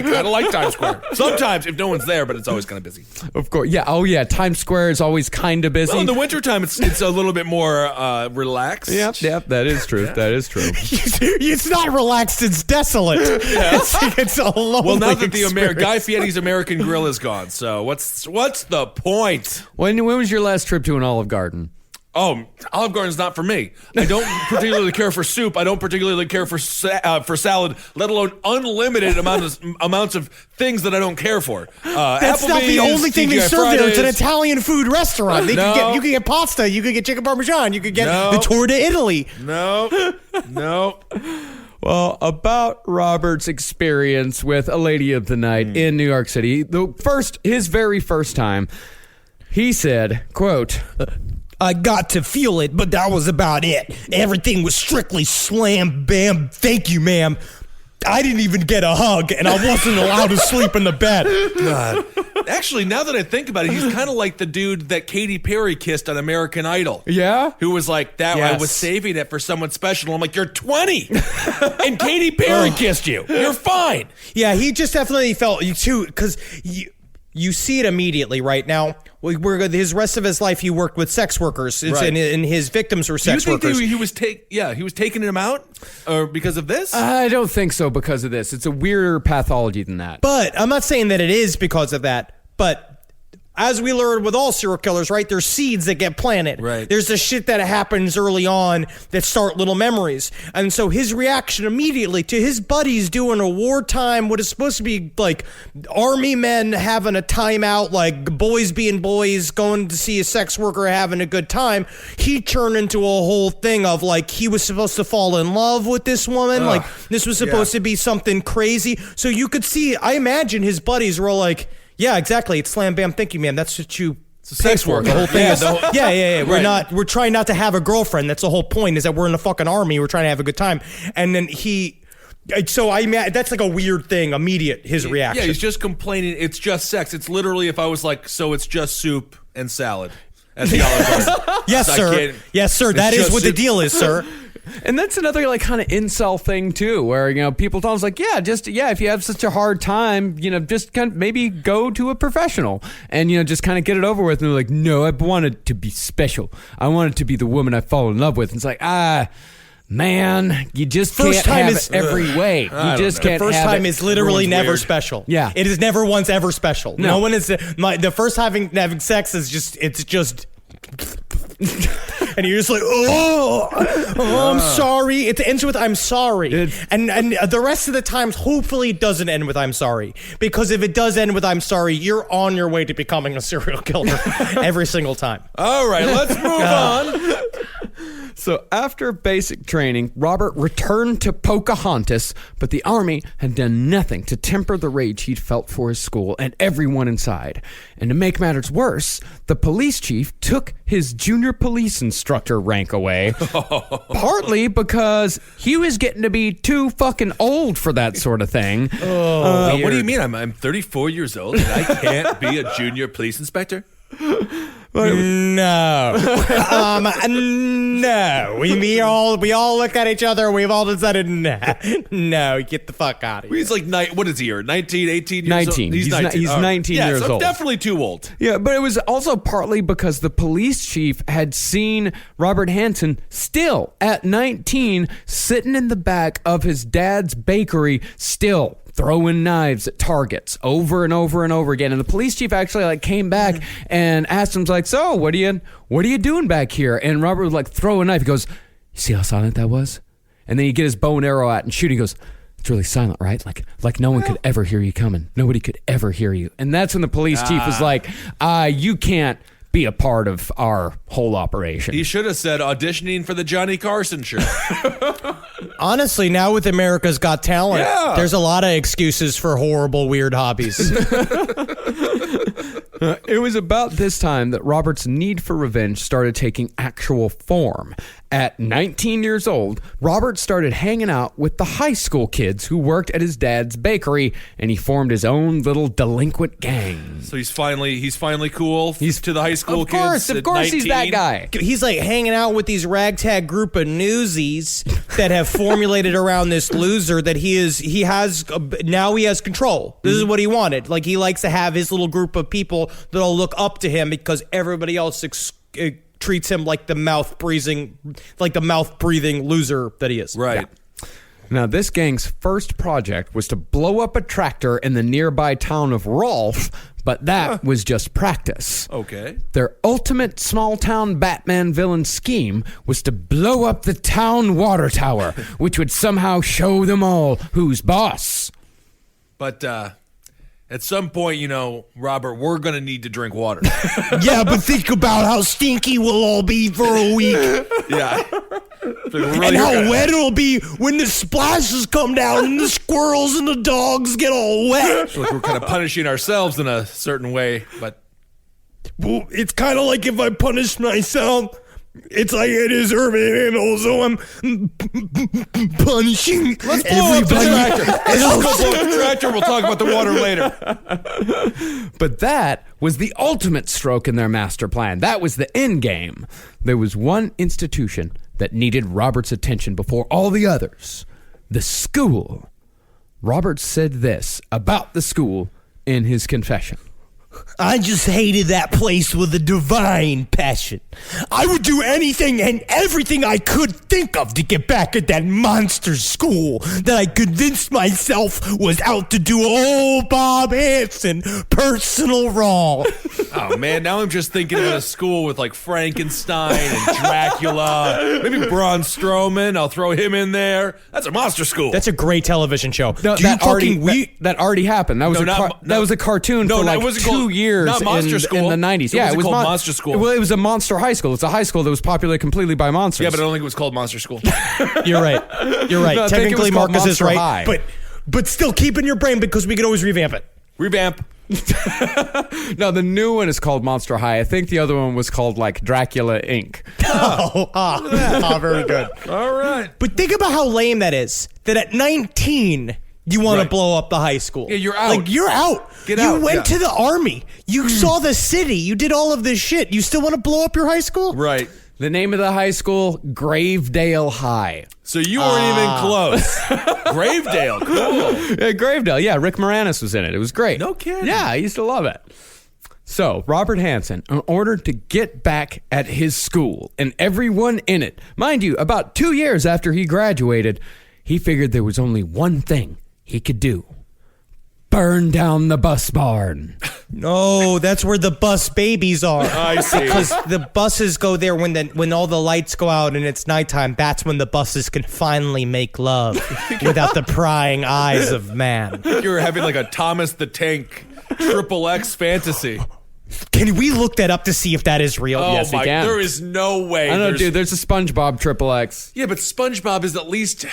kind of like Times Square. Sometimes if no one's there, but it's always kind of busy. Of course. Yeah. Oh, yeah. Times Square is always kind of busy. Well, in the wintertime, it's a little bit more relaxed. Yep. That is true. That is true. It's not relaxed. It's desolate. Yeah. It's a lonely Well, now that the experience. Guy Fieri's American Grill is gone, so what's the point? When was your last trip to an Olive Garden? Oh, Olive Garden's not for me. I don't particularly care for soup. I don't particularly care for salad, let alone unlimited amounts of things that I don't care for. That's not the only thing they serve there. It's an Italian food restaurant. You can get pasta. You can get chicken parmesan. You can get the Tour de Italy. No. Well, about Robert's experience with a lady of the night in New York City, his very first time, he said, quote, I got to feel it, but that was about it. Everything was strictly slam, bam, thank you, ma'am. I didn't even get a hug, and I wasn't allowed to sleep in the bed. God. Actually, now that I think about it, he's kind of like the dude that Katy Perry kissed on American Idol. Yeah? Who was like, I was saving it for someone special. I'm like, you're 20, and Katy Perry kissed you. You're fine. Yeah, he just definitely felt you too, because you see it immediately right now. His rest of his life, he worked with sex workers, and his victims were sex workers. He was taking him out, or because of this? I don't think so because of this. It's a weirder pathology than that. But I'm not saying that it is because of that. But as we learned with all serial killers, right, there's seeds that get planted. Right. There's the shit that happens early on that start little memories. And so his reaction immediately to his buddies doing a wartime, what is supposed to be like army men having a timeout, like boys being boys, going to see a sex worker having a good time, he turned into a whole thing of like he was supposed to fall in love with this woman. Like this was supposed to be something crazy. So you could see, I imagine his buddies were all like, yeah, exactly. It's slam bam. Thank you, ma'am. That's what you pay for. The whole thing is, yeah. We're trying not to have a girlfriend. That's the whole point. Is that we're in the fucking army. We're trying to have a good time. And then that's like a weird thing. Immediate his reaction. Yeah, he's just complaining. It's just sex. It's literally if I was like, so it's just soup and salad at the Olive Garden. Yes, sir. That is what the deal is, sir. And that's another like kind of incel thing too, where people tell us like, if you have such a hard time, just kind of maybe go to a professional and just kind of get it over with. And they're like, no, I want it to be special. I want it to be the woman I fall in love with. And it's like, man, you just can't have it every way. You just can't. The first time is literally never special. Yeah, it is never once ever special. No one is the first having sex is just and you're just like, oh, I'm sorry. It ends with I'm sorry. And the rest of the times, hopefully it doesn't end with I'm sorry. Because if it does end with I'm sorry, you're on your way to becoming a serial killer every single time. All right, let's move on. So after basic training, Robert returned to Pocahontas, but the Army had done nothing to temper the rage he'd felt for his school and everyone inside. And to make matters worse, the police chief took his junior police instructor rank away, partly because he was getting to be too fucking old for that sort of thing. What do you mean? I'm 34 years old and I can't be a junior police inspector? No. No. We all looked at each other. We've all decided, no, get the fuck out of here. He's like, what is he here? 19, 18 years 19. old? He's 19 yeah, years so old. Definitely too old. Yeah, but it was also partly because the police chief had seen Robert Hansen still at 19 sitting in the back of his dad's bakery, still throwing knives at targets over and over and over again. And the police chief actually came back and asked him, so what are you doing back here? And Robert would throw a knife. He goes, you see how silent that was? And then you get his bow and arrow out and shoot. He goes, it's really silent, right? Like no one could ever hear you coming. Nobody could ever hear you. And that's when the police chief was like, you can't be a part of our whole operation. He should have said auditioning for the Johnny Carson show. Honestly, now with America's Got Talent, there's a lot of excuses for horrible, weird hobbies. It was about this time that Robert's need for revenge started taking actual form. At 19 years old, Robert started hanging out with the high school kids who worked at his dad's bakery, and he formed his own little delinquent gang. So he's finally cool. He's to the high school kids. Of course, he's that guy. He's hanging out with these ragtag group of newsies that have formulated around this loser that he has control. This is what he wanted. He likes to have his little group of people that'll look up to him because everybody else treats him like the mouth breathing loser that he is. Right. Yeah. Now, this gang's first project was to blow up a tractor in the nearby town of Rolfe, but that was just practice. Okay. Their ultimate small-town Batman villain scheme was to blow up the town water tower, which would somehow show them all who's boss. But, at some point, Robert, we're going to need to drink water. Yeah, but think about how stinky we'll all be for a week. Yeah. And how wet it'll be when the splashes come down and the squirrels and the dogs get all wet. We're kind of punishing ourselves in a certain way, but... Well, it's kind of like if I punish myself. It's like I deserve it, and also I'm punishing Let's blow up the tractor. Let's go blow up the tractor. We'll talk about the water later. But that was the ultimate stroke in their master plan. That was the end game. There was one institution that needed Robert's attention before all the others: the school. Robert said this about the school in his confession. I just hated that place with a divine passion. I would do anything and everything I could think of to get back at that monster school that I convinced myself was out to do old Bob Hansen personal wrong. Oh, man, now I'm just thinking of a school with Frankenstein and Dracula, maybe Braun Strowman. I'll throw him in there. That's a monster school. That's a great television show. No, that already happened. That was a cartoon for it wasn't 2 years not Monster School. In the 90s. It was called Monster School. Well, it was a monster high school. It's a high school that was populated completely by monsters. Yeah, but I don't think it was called Monster School. You're right. No, Technically, Marcus is right. High. But still keep in your brain because we can always revamp it. Revamp. No, the new one is called Monster High. I think the other one was called Dracula Inc. Very good. All right. But think about how lame that is. That at 19... you want to blow up the high school. Yeah, you're out. You're out. You went to the army. You saw the city. You did all of this shit. You still want to blow up your high school? Right. The name of the high school, Gravedale High. So you weren't even close. Gravedale, cool. Gravedale, yeah. Rick Moranis was in it. It was great. No kidding. Yeah, I used to love it. So, Robert Hansen, in order to get back at his school and everyone in it, mind you, about 2 years after he graduated, he figured there was only one thing he could do: burn down the bus barn. No, that's where the bus babies are. I see. Because the buses go there when all the lights go out and it's nighttime. That's when the buses can finally make love without the prying eyes of man. You're having like a Thomas the Tank XXX fantasy. Can we look that up to see if that is real? Oh Yes, we my, can. there is no way. I don't know, dude. There's a SpongeBob XXX. Yeah, but SpongeBob is at least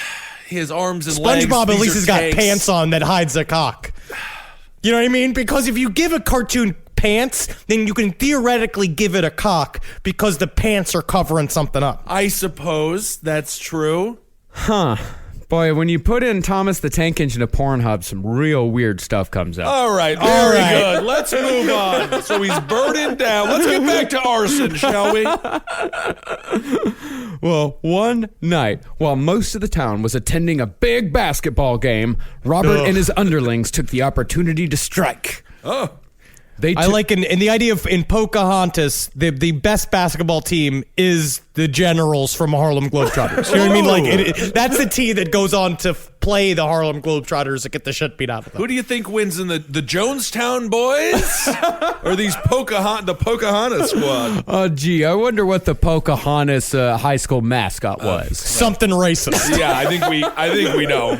his arms and legs. SpongeBob at These least are has got tanks. pants on that hides a cock. You know what I mean? Because if you give a cartoon pants, then you can theoretically give it a cock because the pants are covering something up. I suppose that's true. Huh. Boy, when you put in Thomas the Tank Engine of Pornhub, some real weird stuff comes up. All right, very good. Let's move on. So he's burning down. Let's get back to arson, shall we? Well, one night, while most of the town was attending a big basketball game, Robert and his underlings took the opportunity to strike. Oh. I like in the idea of in Pocahontas, the best basketball team is the Generals from Harlem Globetrotters. You know what I mean? Like that's the team that goes on to play the Harlem Globetrotters and get the shit beat out of them. Who do you think wins in the Jonestown boys? Or the Pocahontas squad? Oh, gee, I wonder what the Pocahontas high school mascot was. Something racist. Yeah, I think we know.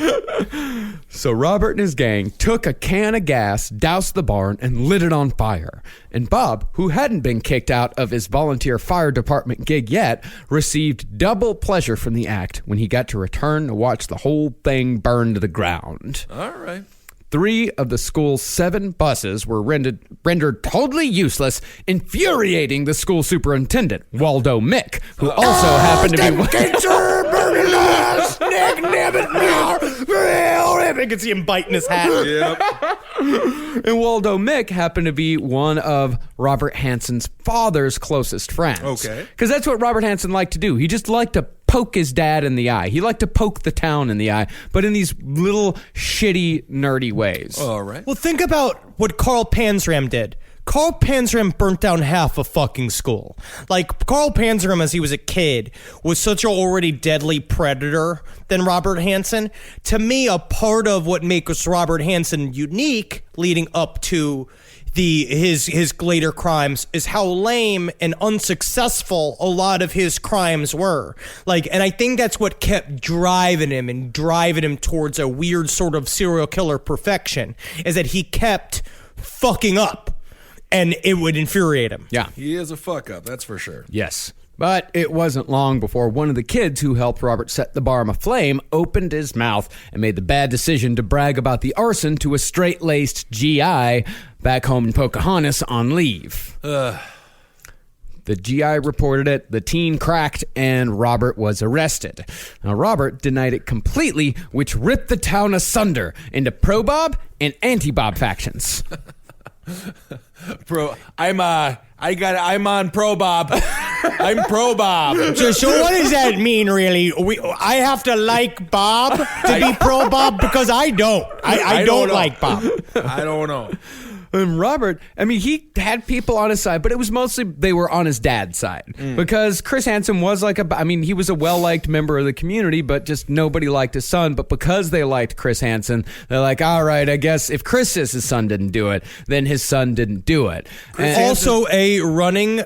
So Robert and his gang took a can of gas, doused the barn, and lit it on fire. And Bob, who hadn't been kicked out of his volunteer fire department gig yet, received double pleasure from the act when he got to return to watch the whole thing burn to the ground. All right. 3 of the school's 7 buses were rendered totally useless, infuriating the school superintendent, Waldo Mick, who also happened to be... I can see him biting his hat. Yep. And Waldo Mick happened to be one of Robert Hansen's father's closest friends. Okay. Because that's what Robert Hansen liked to do. He just liked to poke his dad in the eye. He liked to poke the town in the eye, but in these little shitty, nerdy ways. All right. Well, think about what Carl Panzram did. Carl Panzram burnt down half a fucking school. Like, Carl Panzram, as he was a kid, was such an already deadly predator than Robert Hansen. To me, a part of what makes Robert Hansen unique leading up to his later crimes is how lame and unsuccessful a lot of his crimes were. Like, and I think that's what kept driving him towards a weird sort of serial killer perfection, is that he kept fucking up. And it would infuriate him. Yeah. He is a fuck up, that's for sure. Yes. But it wasn't long before one of the kids who helped Robert set the barn aflame opened his mouth and made the bad decision to brag about the arson to a straight-laced GI back home in Pocahontas on leave. The GI reported it, the teen cracked, and Robert was arrested. Now, Robert denied it completely, which ripped the town asunder into pro-Bob and anti-Bob factions. I'm on pro Bob. I'm pro Bob. So what does that mean, really? I have to like Bob to be pro Bob? Because I don't. I don't know. like Bob. I don't know. And Robert, I mean, he had people on his side, but it was mostly they were on his dad's side. Because Chris Hansen was he was a well-liked member of the community, but just nobody liked his son. But because they liked Chris Hansen, they're like, all right, I guess if Chris says his son didn't do it, then his son didn't do it. And Also, a running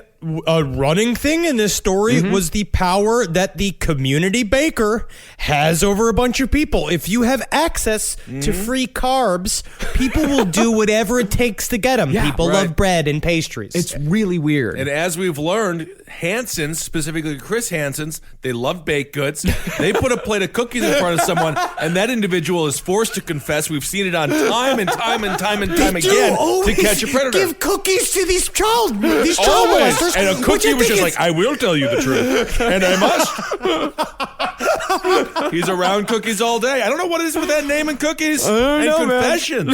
thing in this story was the power that the community baker has over a bunch of people. If you have access to free carbs, people will do whatever it takes to get them. Yeah, people right. love bread and pastries. it's really weird. And as we've learned, Hansons, specifically Chris Hansons, they love baked goods. They put a plate of cookies in front of someone, and that individual is forced to confess. We've seen it on time and time again to catch a predator. Give cookies to these child Always. molesters. And a Which cookie I was think just is- like, I will tell you the truth. And I must. He's around cookies all day. I don't know what it is with that name and cookies and confessions.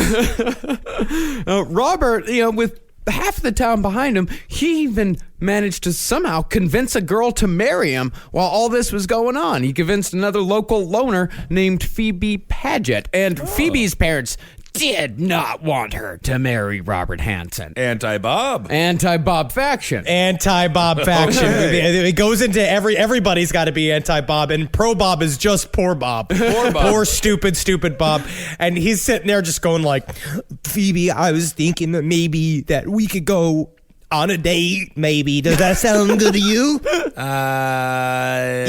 Robert, with half the town behind him, he even managed to somehow convince a girl to marry him while all this was going on. He convinced another local loner named Phoebe Paget, and Phoebe's parents did not want her to marry Robert Hansen. Anti-Bob. Anti-Bob faction. Anti-Bob faction. It goes into everybody's got to be anti-Bob, and pro-Bob is just poor Bob. Poor Bob. Poor stupid Bob. And he's sitting there just going like, Phoebe, I was thinking that maybe that we could go on a date, maybe. Does that sound good to you? Yeah.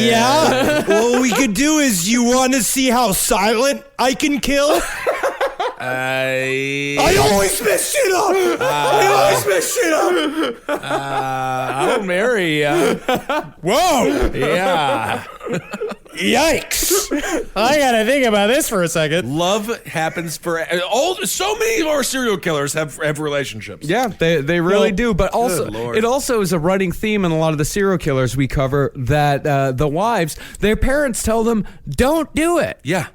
What we could do is, you want to see how silent I can kill? I always mess shit up. I'll marry you. Whoa. Yeah. Yikes. I gotta think about this for a second. Love happens for so many of our serial killers have relationships. Yeah, they really do. But also, Lord. it also is a running theme in a lot of the serial killers we cover that the wives, their parents tell them, don't do it. Yeah.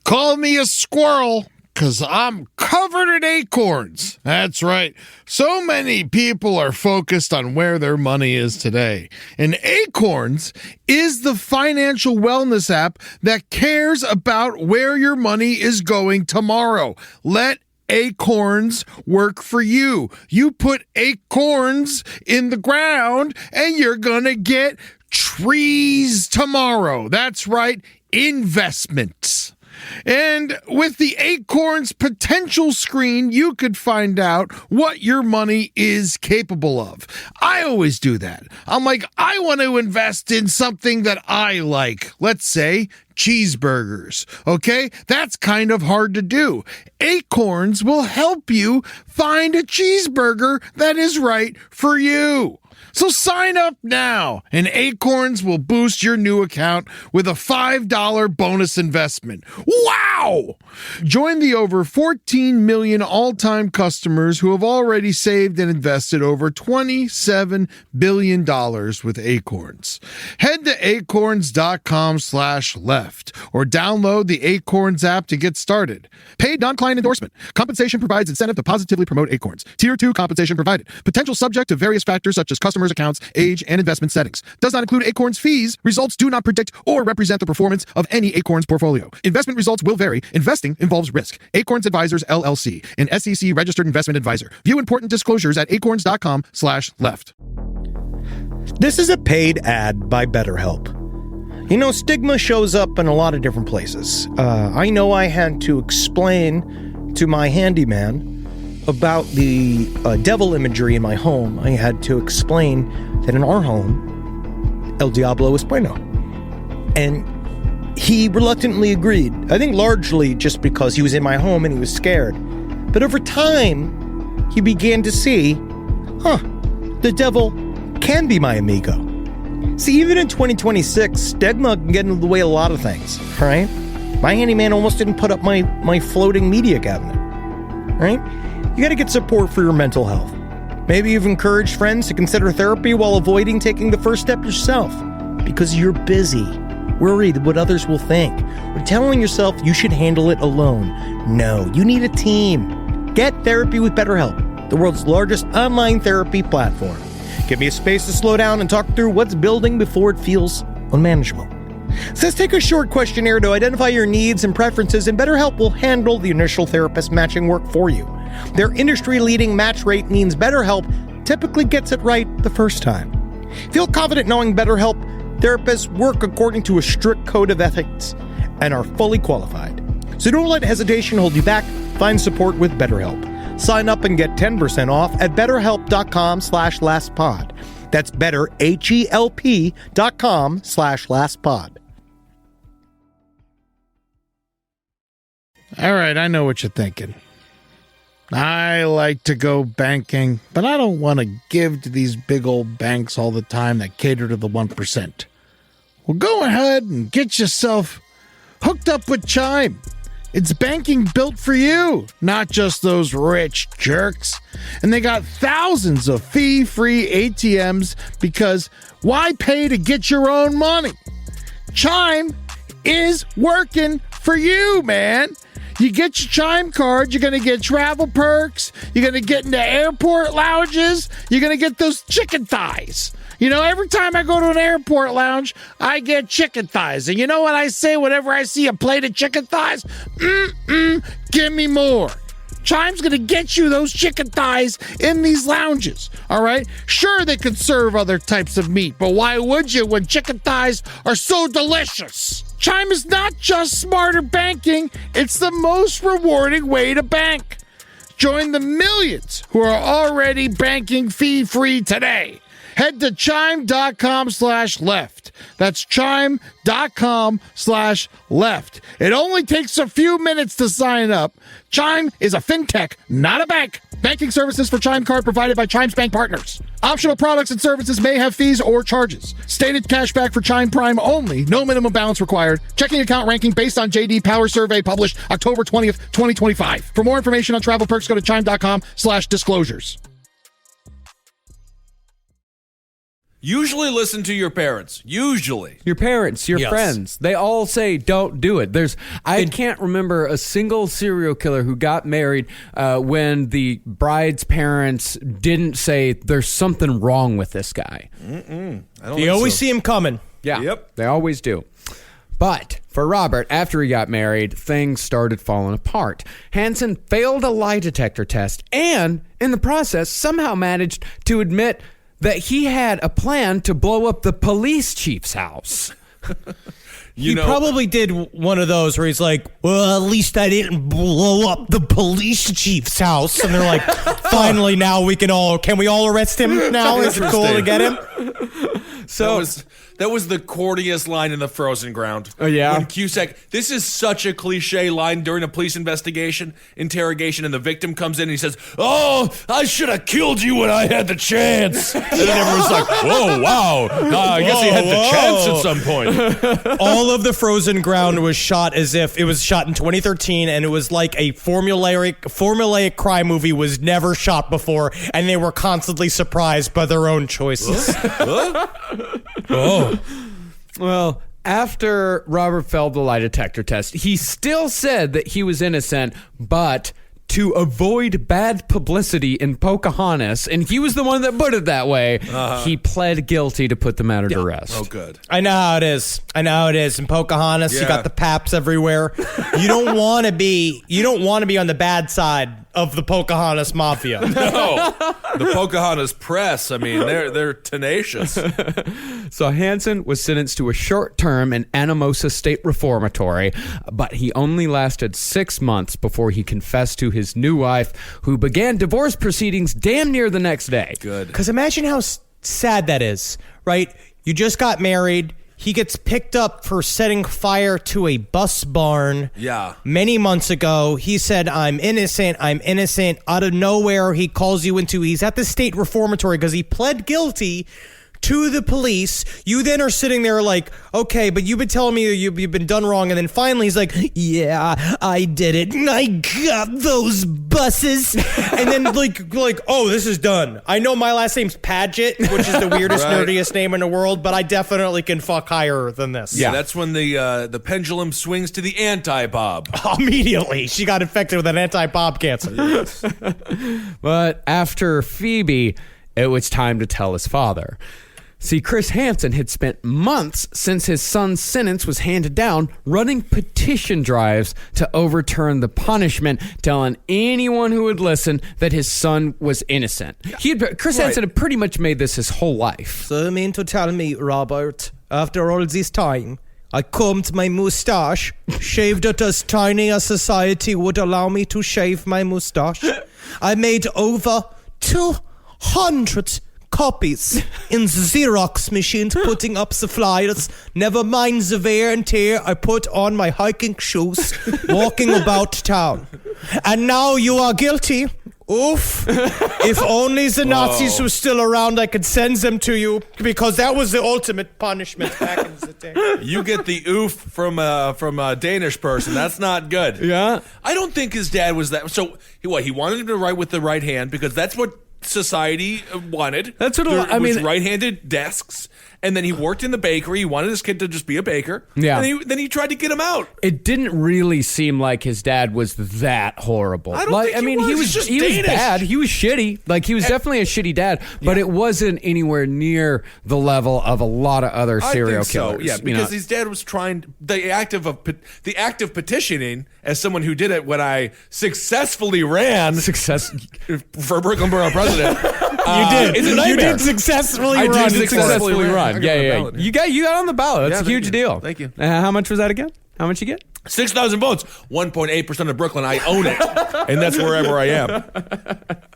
Call me a squirrel, 'cause I'm covered in acorns. That's right. So many people are focused on where their money is today. And Acorns is the financial wellness app that cares about where your money is going tomorrow. Let Acorns work for you. You put acorns in the ground and you're gonna get trees tomorrow. That's right, investments. And with the Acorns potential screen, you could find out what your money is capable of. I always do that. I'm like, I want to invest in something that I like. Let's say cheeseburgers. Okay? That's kind of hard to do. Acorns will help you find a cheeseburger that is right for you. So sign up now, and Acorns will boost your new account with a $5 bonus investment. Wow! Join the over 14 million all-time customers who have already saved and invested over $27 billion with Acorns. Head to acorns.com/left or download the Acorns app to get started. Paid non-client endorsement. Compensation provides incentive to positively promote Acorns. Tier 2 compensation provided. Potential subject to various factors such as customers' accounts, age, and investment settings. Does not include Acorns fees. Results do not predict or represent the performance of any Acorns portfolio. Investment results will vary. Investing involves risk. Acorns Advisors, LLC, an SEC registered investment advisor. View important disclosures at acorns.com/left. This is a paid ad by BetterHelp. You know, stigma shows up in a lot of different places. I know I had to explain to my handyman about the devil imagery in my home. I had to explain that in our home, El Diablo es bueno. And he reluctantly agreed. I think largely just because he was in my home and he was scared. But over time, he began to see, the devil can be my amigo. See, even in 2026, stigma can get in the way of a lot of things, right? My handyman almost didn't put up my floating media cabinet, right? You got to get support for your mental health. Maybe you've encouraged friends to consider therapy while avoiding taking the first step yourself because you're busy, worried what others will think, or telling yourself you should handle it alone. No, you need a team. Get therapy with BetterHelp, the world's largest online therapy platform. Give me a space to slow down and talk through what's building before it feels unmanageable. So let's take a short questionnaire to identify your needs and preferences, and BetterHelp will handle the initial therapist matching work for you. Their industry-leading match rate means BetterHelp typically gets it right the first time. Feel confident knowing BetterHelp therapists work according to a strict code of ethics and are fully qualified. So don't let hesitation hold you back. Find support with BetterHelp. Sign up and get 10% off at betterhelp.com/lastpod. That's betterhelp.com/lastpod. All right, I know what you're thinking. I like to go banking, but I don't want to give to these big old banks all the time that cater to the 1%. Well, go ahead and get yourself hooked up with Chime. It's banking built for you, not just those rich jerks. And they got thousands of fee-free ATMs because why pay to get your own money? Chime is working for you, man. You get your Chime card, you're going to get travel perks, you're going to get into airport lounges, you're going to get those chicken thighs. You know, every time I go to an airport lounge, I get chicken thighs. And you know what I say whenever I see a plate of chicken thighs? Give me more. Chime's going to get you those chicken thighs in these lounges, all right? Sure, they could serve other types of meat, but why would you when chicken thighs are so delicious? Chime is not just smarter banking, it's the most rewarding way to bank. Join the millions who are already banking fee-free today. Head to chime.com/left. That's chime.com/left. It only takes a few minutes to sign up. Chime is a fintech, not a bank. Banking services for Chime Card provided by Chime's bank partners. Optional products and services may have fees or charges. Stated cashback for Chime Prime only. No minimum balance required. Checking account ranking based on JD Power Survey published October 20th, 2025. For more information on travel perks, go to chime.com/disclosures. Usually listen to your parents. Usually. Your parents, your Yes. friends, they all say don't do it. I can't remember a single serial killer who got married when the bride's parents didn't say there's something wrong with this guy. You always see him coming. Yeah, Yep. they always do. But for Robert, after he got married, things started falling apart. Hansen failed a lie detector test and, in the process, somehow managed to admit that he had a plan to blow up the police chief's house. He probably did one of those where he's like, well, at least I didn't blow up the police chief's house. And they're like, finally, now can we all arrest him now? Is it cool to get him? So that was the corniest line in the Frozen Ground. Oh, yeah? When Cusack, this is such a cliche line during a police interrogation, and the victim comes in and he says, "Oh, I should have killed you when I had the chance." And then everyone's like, "Whoa, wow. I guess he had the chance at some point." All of the Frozen Ground was shot as if it was shot in 2013, and it was like a formulaic crime movie was never shot before, and they were constantly surprised by their own choices. Well, after Robert failed the lie detector test, he still said that he was innocent, but to avoid bad publicity in Pocahontas, and he was the one that put it that way, he pled guilty to put the matter to rest. Oh, good. I know how it is. In Pocahontas, you Yeah. got the paps everywhere. You don't want to be on the bad side of the Pocahontas mafia. No, the Pocahontas press. I mean, they're tenacious. So Hansen was sentenced to a short term in Anamosa State Reformatory, but he only lasted 6 months before he confessed to his new wife, who began divorce proceedings damn near the next day. Good. Because imagine how sad that is, right? You just got married. He gets picked up for setting fire to a bus barn. Yeah. Many months ago, he said, I'm innocent. Out of nowhere, he's at the state reformatory because he pled guilty to the police. You then are sitting there like, okay, but you've been telling me you've been done wrong. And then finally he's like, yeah, I did it. I got those buses. And then like, oh, this is done. I know my last name's Padgett, which is the weirdest, Right. nerdiest name in the world, but I definitely can fuck higher than this. Yeah, that's when the pendulum swings to the anti-Bob. Immediately, she got infected with an anti-Bob cancer. But after Phoebe, it was time to tell his father. See, Chris Hansen had spent months since his son's sentence was handed down running petition drives to overturn the punishment, telling anyone who would listen that his son was innocent. Chris Hansen had pretty much made this his whole life. So you mean to tell me, Robert, after all this time, I combed my mustache, shaved it as tiny as society would allow me to shave my mustache. I made over 200 copies in the Xerox machines, putting up the flyers. Never mind the wear and tear. I put on my hiking shoes, walking about town. And now you are guilty. Oof. If only the Nazis were still around, I could send them to you, because that was the ultimate punishment back in the day. You get the oof from a Danish person. That's not good. Yeah. I don't think his dad was that. So he wanted him to write with the right hand because that's what society wanted. That's what there I was mean. right-handed desks, and then he worked in the bakery. He wanted his kid to just be a baker. Yeah. And then he tried to get him out. It didn't really seem like his dad was that horrible. I don't think he was. he He's just was Danish. bad. He was shitty. Like he was definitely a shitty dad, but it wasn't anywhere near the level of a lot of other serial I think killers. So, yeah, because his dad was trying the act of petitioning as someone who did it when I successfully ran for Brooklyn Borough president. You did. It's a nightmare. You did successfully I run. did successfully run. Yeah. You got on the ballot. That's a huge deal. Thank you. How much was that again? How much you get? 6,000 votes, 1.8% of Brooklyn. I own it, and that's wherever I am.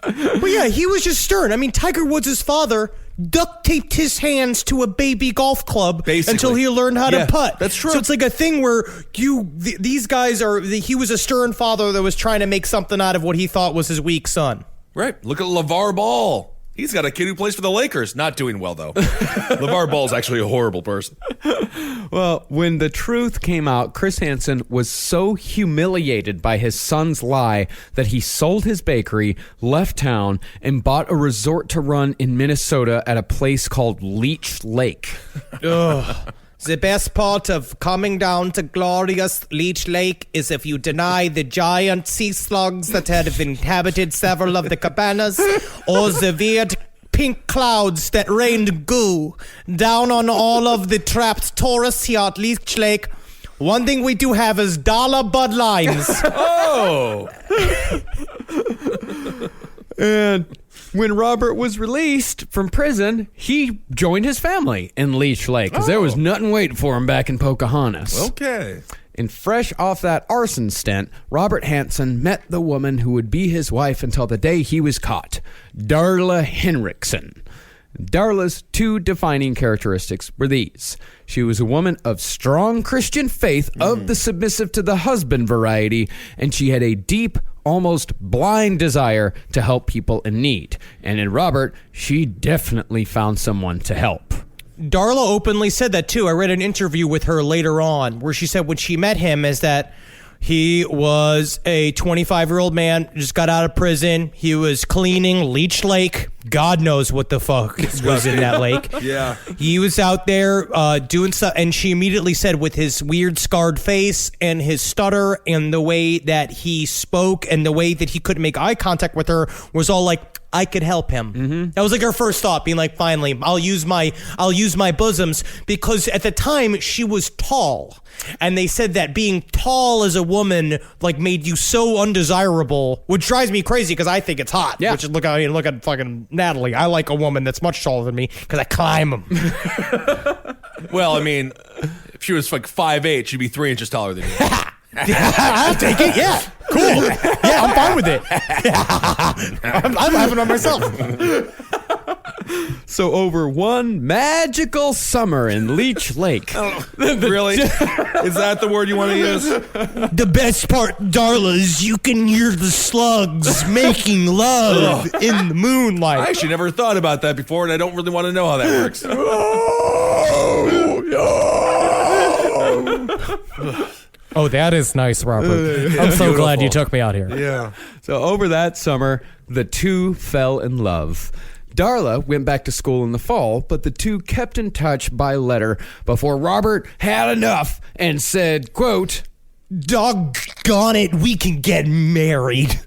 But yeah, he was just stern. I mean, Tiger Woods' father duct taped his hands to a baby golf club until he learned how to putt. That's true. So it's like a thing where these guys are. He was a stern father that was trying to make something out of what he thought was his weak son. Right. Look at LeVar Ball. He's got a kid who plays for the Lakers. Not doing well, though. LeVar Ball's actually a horrible person. Well, when the truth came out, Chris Hansen was so humiliated by his son's lie that he sold his bakery, left town, and bought a resort to run in Minnesota at a place called Leech Lake. Ugh. The best part of coming down to glorious Leech Lake is if you deny the giant sea slugs that have inhabited several of the cabanas, or the weird pink clouds that rained goo down on all of the trapped tourists here at Leech Lake. One thing we do have is dollar Bud Lines. Oh! And when Robert was released from prison, he joined his family in Leech Lake because there was nothing waiting for him back in Pocahontas. Okay. And fresh off that arson stint, Robert Hansen met the woman who would be his wife until the day he was caught, Darla Henriksen. Darla's two defining characteristics were these. She was a woman of strong Christian faith, of the submissive to the husband variety, and she had a deep, almost blind desire to help people in need. And in Robert, she definitely found someone to help. Darla openly said that too. I read an interview with her later on where she said when she met him is that he was a 25-year-old man, just got out of prison. He was cleaning Leech Lake. God knows what the fuck was in that lake. Yeah. He was out there doing stuff, and she immediately said with his weird scarred face and his stutter and the way that he spoke and the way that he couldn't make eye contact with her was all like, I could help him. Mm-hmm. That was like her first thought, being like, finally, I'll use my bosoms, because at the time she was tall, and they said that being tall as a woman like made you so undesirable, which drives me crazy because I think it's hot. Yeah. Which is look at fucking Natalie. I like a woman that's much taller than me because I climb them. Well, I mean, if she was like 5'8", she'd be 3 inches taller than you. I'll take it. Yeah, cool. Yeah, I'm fine with it. I'm laughing on myself. So over one magical summer in Leech Lake. Really? Is that the word you want to use? The best part, Darla, is you can hear the slugs making love in the moonlight. I actually never thought about that before, and I don't really want to know how that works. Oh, that is nice, Robert. I'm so glad you took me out here. Yeah. So over that summer, the two fell in love. Darla went back to school in the fall, but the two kept in touch by letter before Robert had enough and said, quote, Doggone it, we can get married.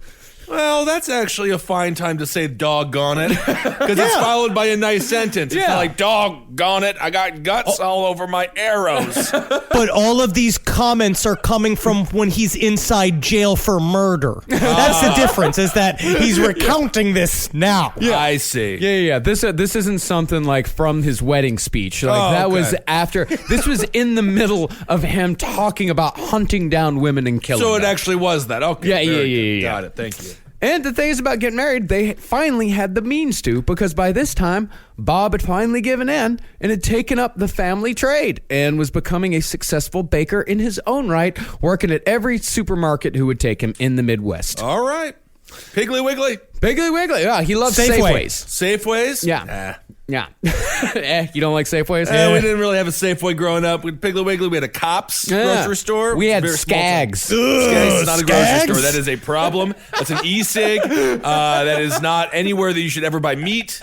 Well, that's actually a fine time to say doggone it, because it's followed by a nice sentence. It's not like, doggone it, I got guts all over my arrows. But all of these comments are coming from when he's inside jail for murder. That's the difference, is that he's recounting this now. Yeah. I see. Yeah. This isn't something like from his wedding speech. Like that was after. This was in the middle of him talking about hunting down women and killing So it them. actually was that. Okay. Yeah. Got it. Thank you. And the thing is about getting married, they finally had the means to, because by this time, Bob had finally given in and had taken up the family trade and was becoming a successful baker in his own right, working at every supermarket who would take him in the Midwest. All right. Piggly Wiggly? Piggly Wiggly. Yeah, he loves Safeway. Safeways. Safeways? Yeah. Yeah. You don't like Safeways? We didn't really have a Safeway growing up. With Piggly Wiggly, we had a Kopp's grocery store. We had Very small Skags. town. Skags is not a grocery Skags? store. That is a problem. That's an e-cig. That is not anywhere that you should ever buy meat.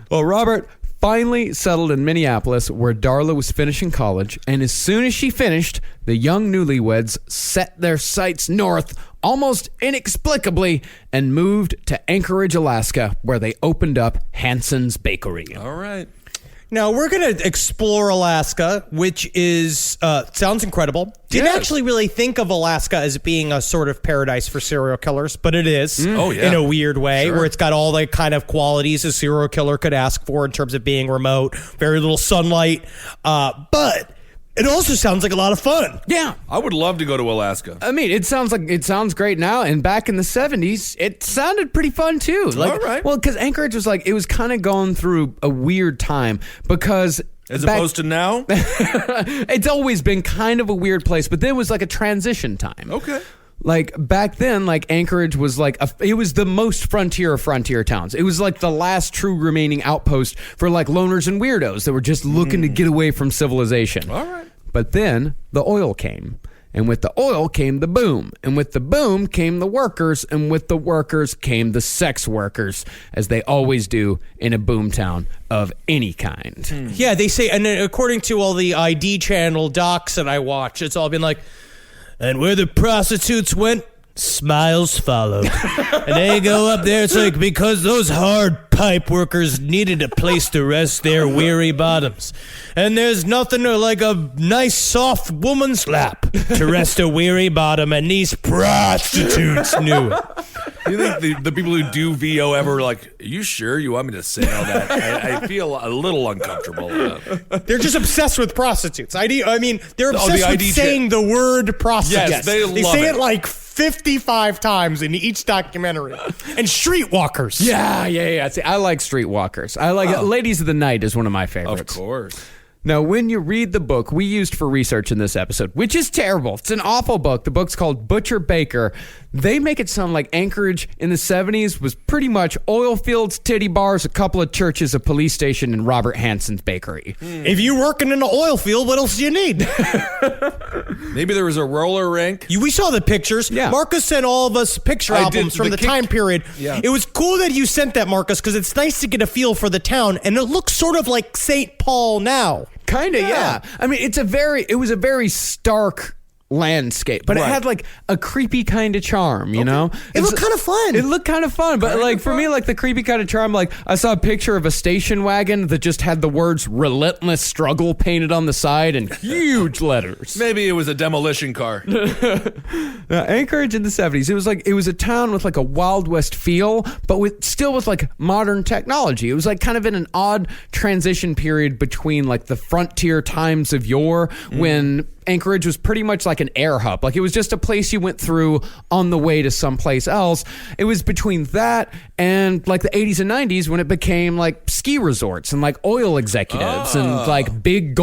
Well, Robert finally settled in Minneapolis, where Darla was finishing college, and as soon as she finished, the young newlyweds set their sights north almost inexplicably and moved to Anchorage, Alaska, where they opened up Hansen's Bakery. All right. Now, we're going to explore Alaska, which is sounds incredible. Didn't actually really think of Alaska as being a sort of paradise for serial killers, but it is. Oh, yeah. In a weird way, where it's got all the kind of qualities a serial killer could ask for in terms of being remote, very little sunlight, but it also sounds like a lot of fun. Yeah. I would love to go to Alaska. I mean, it sounds great now, and back in the 70s, it sounded pretty fun too. Like, all right. Well, because Anchorage was it was kind of going through a weird time because Opposed to now? it's always been kind of a weird place, but there was like a transition time. Okay. Like back then, like Anchorage was it was the most frontier of frontier towns. It was like the last true remaining outpost for like loners and weirdos that were just looking to get away from civilization. All right. But then the oil came. And with the oil came the boom. And with the boom came the workers. And with the workers came the sex workers, as they always do in a boom town of any kind. Yeah, they say, and according to all the ID channel docs that I watch, it's all been like, and where the prostitutes went, smiles followed. And they go up there, it's like, because those hard pipe workers needed a place to rest their weary bottoms. And there's nothing like a nice soft woman's lap to rest a weary bottom, and these prostitutes knew it. Do you think the people who do VO ever like, are you sure you want me to say all that? I feel a little uncomfortable. They're just obsessed with prostitutes. I mean, they're obsessed with ID saying the word prostitute. Yes, they love say it. it like 55 times in each documentary. And streetwalkers. Yeah. See, I like streetwalkers. I like Ladies of the Night is one of my favorites. Of course. Now, when you read the book we used for research in this episode, which is terrible, it's an awful book. The book's called Butcher Baker. They make it sound like Anchorage in the 70s was pretty much oil fields, titty bars, a couple of churches, a police station, and Robert Hansen's bakery. If you're working in an oil field, what else do you need? Maybe there was a roller rink. We saw the pictures. Yeah. Marcus sent all of us picture albums did. from the time period. Yeah. It was cool that you sent that, Marcus, because it's nice to get a feel for the town, and it looks sort of like St. Paul now. Kind of, yeah. I mean, it was a very stark landscape, but it Right. had like a creepy kind of charm, you know? It looked kind of fun. It looked kind of fun, but like for me, like the creepy kind of charm, like I saw a picture of a station wagon that just had the words "relentless struggle" painted on the side in huge letters. Maybe it was a demolition car. Anchorage in the 70s, it was a town with like a Wild West feel, but still with like modern technology. It was like kind of in an odd transition period between like the frontier times of yore when Anchorage was pretty much like an air hub. Like it was just a place you went through on the way to someplace else. It was between that and like the 80s and 90s when it became like ski resorts and like oil executives and like the big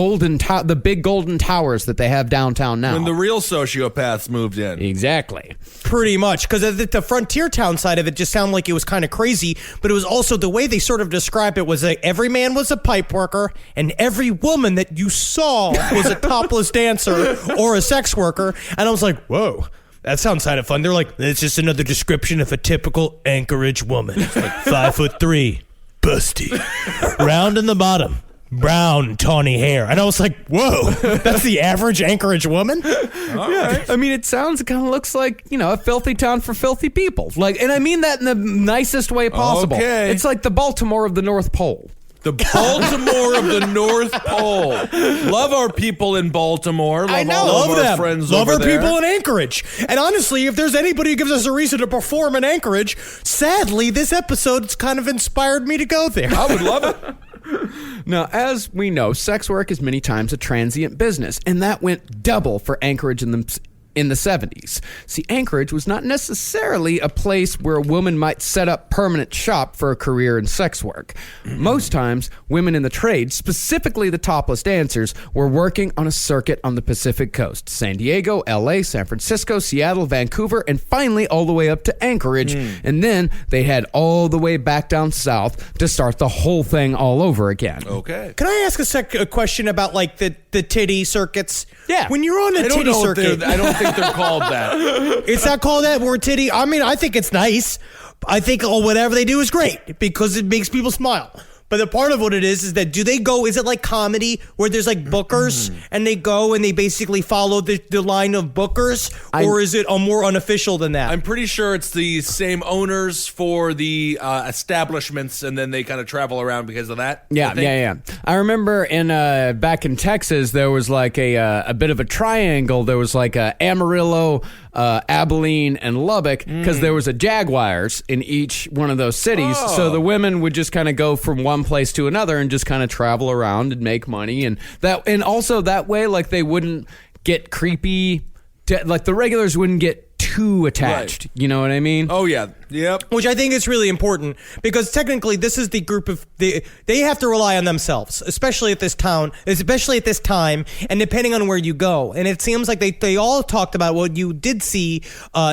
golden towers that they have downtown now. When the real sociopaths moved in. Exactly. Pretty much, because the frontier town side of it just sounded like it was kind of crazy, but it was also the way they sort of described it was that every man was a pipe worker and every woman that you saw was a topless dancer or a sex worker. And I was like, whoa, that sounds kind of fun. They're like, it's just another description of a typical Anchorage woman. Like 5'3", busty, round in the bottom, brown, tawny hair. And I was like, whoa, that's the average Anchorage woman? Yeah. I mean, it kind of looks like, a filthy town for filthy people. Like, and I mean that in the nicest way possible. Okay. It's like the Baltimore of the North Pole. The Baltimore of the North Pole. Love our people in Baltimore. I know. All of Love our them. friends Love over our there. people in Anchorage. And honestly, if there's anybody who gives us a reason to perform in Anchorage, sadly, this episode's kind of inspired me to go there. I would love it. Now, as we know, sex work is many times a transient business, and that went double for Anchorage in the in the 70s. See, Anchorage was not necessarily a place where a woman might set up permanent shop for a career in sex work. Most times, women in the trade, specifically the topless dancers, were working on a circuit on the Pacific Coast. San Diego, LA, San Francisco, Seattle, Vancouver, and finally all the way up to Anchorage. And then they head all the way back down south to start the whole thing all over again. Okay. Can I ask a question about like the titty circuits? Yeah. When you're on a titty circuit, I don't think they're called that. it's not called that word titty. I mean, I think it's nice. I think whatever they do is great because it makes people smile. But the part of what it is that do they go, is it like comedy where there's like bookers and they go and they basically follow the line of bookers? Or is it more unofficial than that? I'm pretty sure it's the same owners for the establishments, and then they kind of travel around because of that. Yeah. I remember back in Texas, there was like a bit of a triangle. There was like Amarillo, Abilene, and Lubbock, because there was a Jaguars in each one of those cities. Oh. So the women would just kind of go from one place to another and just kind of travel around and make money, and also that way, like, they wouldn't get creepy. Like the regulars wouldn't get too attached. Right. You know what I mean? Oh yeah. Yep. Which I think is really important because technically this is the group of they have to rely on themselves, especially at this time, and depending on where you go. And it seems like they all talked about what you did see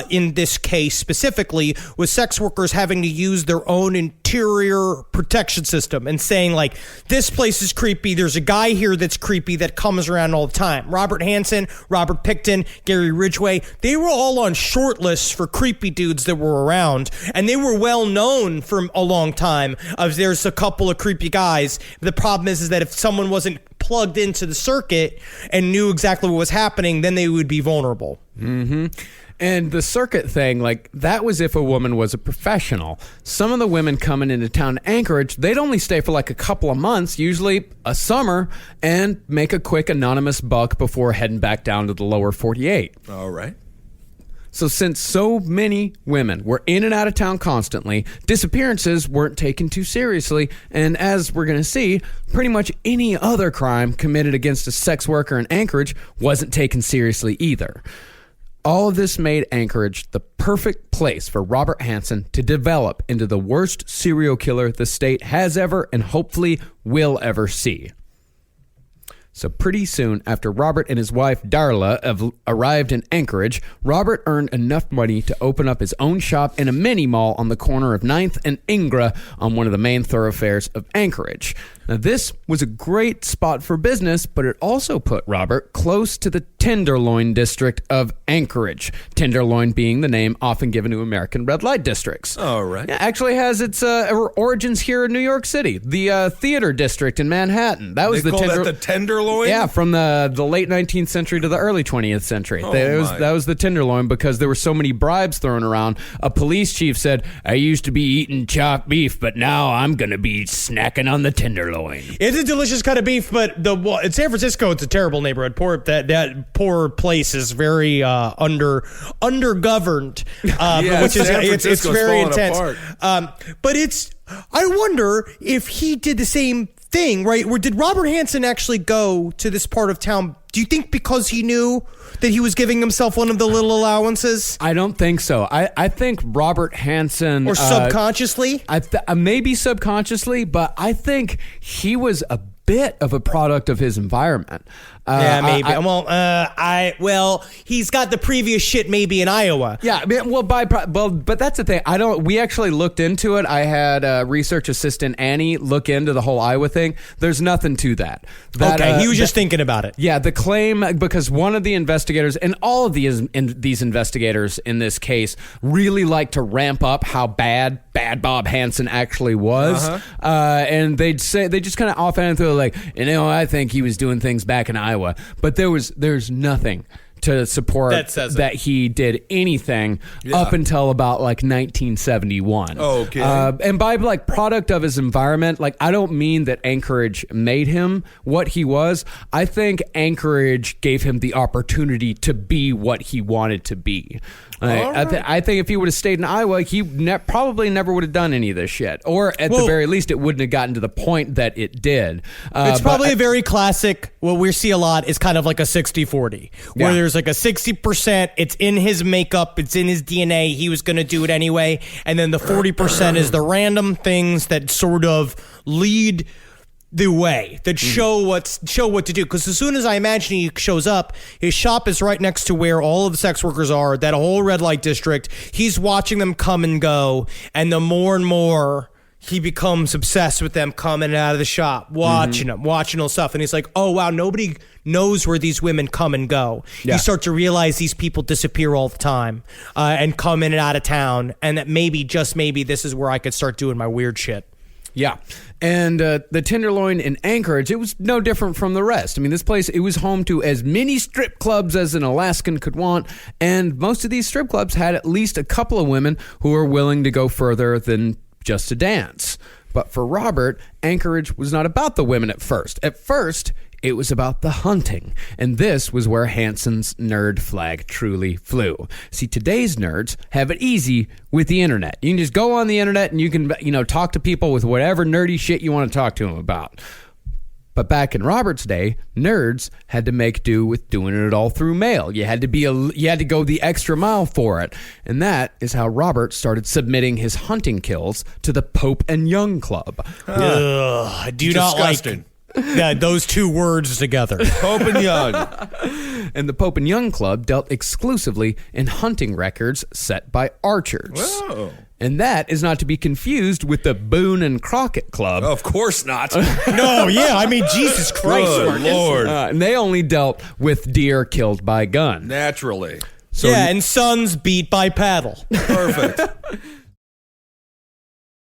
in this case specifically was sex workers having to use their own interior protection system and saying like, this place is creepy. There's a guy here that's creepy that comes around all the time. Robert Hansen, Robert Picton, Gary Ridgway, they were all on short lists for creepy dudes that were around. And they were well known for a long time. There's a couple of creepy guys. The problem is that if someone wasn't plugged into the circuit and knew exactly what was happening, then they would be vulnerable. Mm-hmm. And the circuit thing, like, that was if a woman was a professional. Some of the women coming into town Anchorage, they'd only stay for like a couple of months, usually a summer, and make a quick anonymous buck before heading back down to the lower 48. All right. So since so many women were in and out of town constantly, disappearances weren't taken too seriously, and as we're going to see, pretty much any other crime committed against a sex worker in Anchorage wasn't taken seriously either. All of this made Anchorage the perfect place for Robert Hansen to develop into the worst serial killer the state has ever and hopefully will ever see. So pretty soon after Robert and his wife Darla arrived in Anchorage, Robert earned enough money to open up his own shop in a mini mall on the corner of 9th and Ingra on one of the main thoroughfares of Anchorage. Now this was a great spot for business, but it also put Robert close to the Tenderloin district of Anchorage. Tenderloin being the name often given to American red light districts. All right. It actually has its origins here in New York City. The theater district in Manhattan. That was they call that the Tenderloin? Yeah, from the late 19th century to the early 20th century. That was the Tenderloin because there were so many bribes thrown around. A police chief said, "I used to be eating chopped beef, but now I'm going to be snacking on the Tenderloin." It's a delicious cut of beef, but in San Francisco, it's a terrible neighborhood. That poor place is very undergoverned, which is it's very intense. But I wonder if he did the same thing, right? Did Robert Hansen actually go to this part of town? Do you think because he knew that he was giving himself one of the little allowances? I don't think so. I think Robert Hansen... Or subconsciously? Maybe subconsciously, but I think he was a bit of a product of his environment. Yeah, maybe. Well, he's got the previous shit maybe in Iowa. Yeah, but that's the thing. We actually looked into it. I had research assistant Annie look into the whole Iowa thing. There's nothing to that. Okay, he was just thinking about it. Yeah, the claim, because one of the investigators, and all of these investigators in this case, really like to ramp up how bad Bob Hansen actually was. And they just kind of offhand throw like, I think he was doing things back in Iowa. But there's nothing to support that he did anything up until about like 1971. Okay. And by like product of his environment, like I don't mean that Anchorage made him what he was. I think Anchorage gave him the opportunity to be what he wanted to be. I think if he would have stayed in Iowa, he probably never would have done any of this shit. Or at the very least, it wouldn't have gotten to the point that it did. It's probably a very classic, what we see a lot is kind of like a 60-40, where there's like a 60%, it's in his makeup, it's in his DNA, he was going to do it anyway. And then the 40% is the random things that sort of lead the way, that show what to do. Because as soon as I imagine he shows up, his shop is right next to where all of the sex workers are, that whole red light district. He's watching them come and go, and the more and more he becomes obsessed with them coming out of the shop, watching them, watching all stuff. And he's like, oh, wow, nobody knows where these women come and go. Yeah. You start to realize these people disappear all the time and come in and out of town, and that maybe, just maybe, this is where I could start doing my weird shit. Yeah. And the Tenderloin in Anchorage, it was no different from the rest. I mean, this place, it was home to as many strip clubs as an Alaskan could want, and most of these strip clubs had at least a couple of women who were willing to go further than just to dance. But for Robert, Anchorage was not about the women at first. At first, it was about the hunting. And this was where Hansen's nerd flag truly flew. See, today's nerds have it easy with the internet. You can just go on the internet and you can, talk to people with whatever nerdy shit you want to talk to them about. But back in Robert's day, nerds had to make do with doing it all through mail. You had to go the extra mile for it. And that is how Robert started submitting his hunting kills to the Pope and Young Club. I do not like those two words together. Pope and Young. And the Pope and Young Club dealt exclusively in hunting records set by archers. Whoa. And that is not to be confused with the Boone and Crockett Club. Of course not. No, yeah, I mean, Jesus Christ, Good Marcus. Lord. And they only dealt with deer killed by gun. Naturally. So yeah, and sons beat by paddle. Perfect.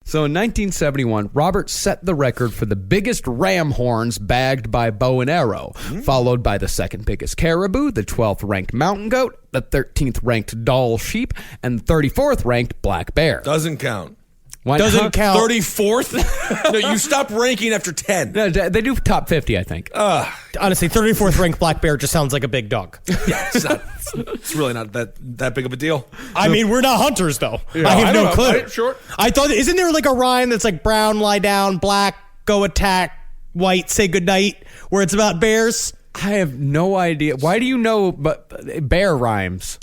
So in 1971, Robert set the record for the biggest ram horns bagged by bow and arrow, followed by the second biggest caribou, the 12th ranked mountain goat, the 13th ranked Dall sheep, and the 34th ranked black bear. Doesn't count. Why Doesn't not? count. 34th? No, you stop ranking after 10. No, they do top 50, I think. Honestly, 34th ranked black bear just sounds like a big dog. Yeah, it's really not that big of a deal. I mean, we're not hunters, though. Yeah, I have don't no know. clue. Sure. I thought, isn't there like a rhyme that's like brown, lie down, black, go attack, white, say goodnight, where it's about bears? I have no idea. Why do you know but bear rhymes?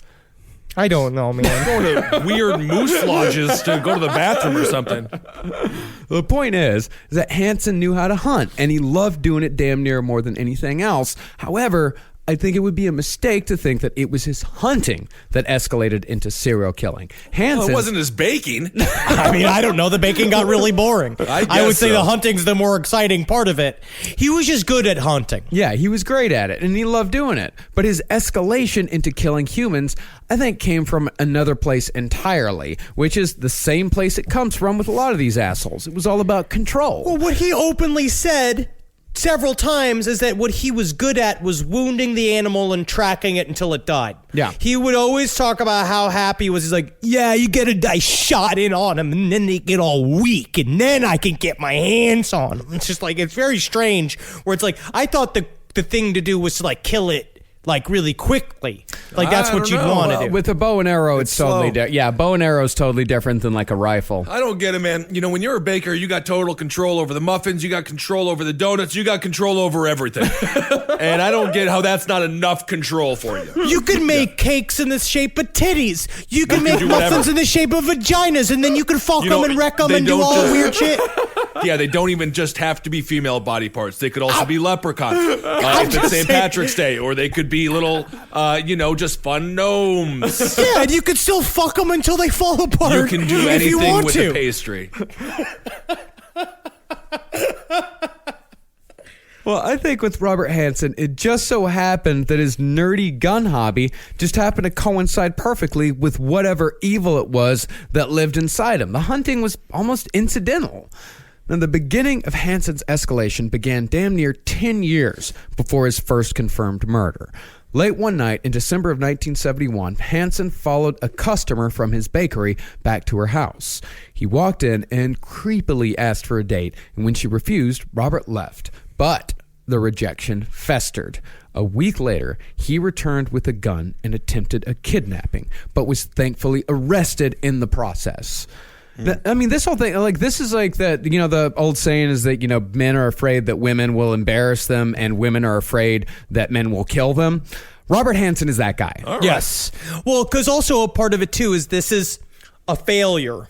I don't know, man. Going to weird moose lodges to go to the bathroom or something. The point is that Hansen knew how to hunt, and he loved doing it damn near more than anything else. However, I think it would be a mistake to think that it was his hunting that escalated into serial killing. Hansen, Well, it wasn't his baking. I mean, I don't know. The baking got really boring. I would say so. the hunting's the more exciting part of it. He was just good at hunting. Yeah, he was great at it, and he loved doing it. But his escalation into killing humans, I think, came from another place entirely, which is the same place it comes from with a lot of these assholes. It was all about control. Well, what he openly said several times is that what he was good at was wounding the animal and tracking it until it died. Yeah. He would always talk about how happy he was. He's like, yeah, you get a shot in on them and then they get all weak and then I can get my hands on them. It's just like, it's very strange where it's like, I thought the thing to do was to like kill it like really quickly. Like that's I what you'd don't know. want to do. With a bow and arrow, it's totally slow. different. Yeah, bow and arrow is totally different than like a rifle. I don't get it, man. You know, when you're a baker, you got total control over the muffins, you got control over the donuts, you got control over everything. And I don't get how that's not enough control for you. You can make cakes in the shape of titties. You can make do muffins whatever. in the shape of vaginas, and then you can fuck You them know, and wreck them they and do don't all just- weird shit. Yeah, they don't even just have to be female body parts. They could also be leprechauns if it's St. Patrick's Day, or they could be little, just fun gnomes. Yeah, and you can still fuck them until they fall apart. You can do if you anything want with to. the pastry. Well, I think with Robert Hansen, it just so happened that his nerdy gun hobby just happened to coincide perfectly with whatever evil it was that lived inside him. The hunting was almost incidental. Now, the beginning of Hansen's escalation began damn near 10 years before his first confirmed murder. Late one night in December of 1971, Hansen followed a customer from his bakery back to her house. He walked in and creepily asked for a date, and when she refused, Robert left. But the rejection festered. A week later, he returned with a gun and attempted a kidnapping, but was thankfully arrested in the process. I mean, this whole thing, like, this is like that, the old saying is that, men are afraid that women will embarrass them and women are afraid that men will kill them. Robert Hansen is that guy. All right. Yes. Well, because also a part of it too is this is a failure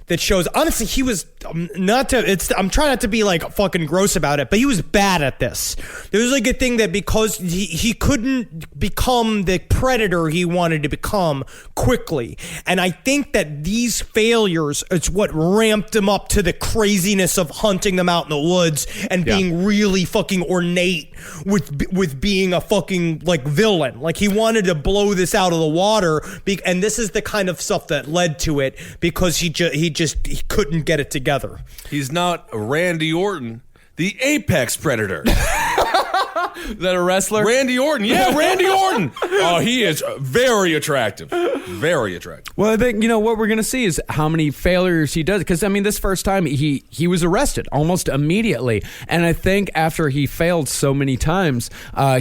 that shows. Honestly, he was I'm trying not to be like fucking gross about it, but he was bad at this. There was like a thing that because he couldn't become the predator he wanted to become quickly, and I think that these failures it's what ramped him up to the craziness of hunting them out in the woods and being really fucking ornate with being a fucking like villain. Like he wanted to blow this out of the water, and this is the kind of stuff that led to it because he couldn't get it together. He's not Randy Orton, the apex predator. Is that a wrestler? Randy Orton. Yeah, Randy Orton. Oh, he is very attractive. Very attractive. Well, I think, what we're going to see is how many failures he does. Because, this first time he was arrested almost immediately. And I think after he failed so many times,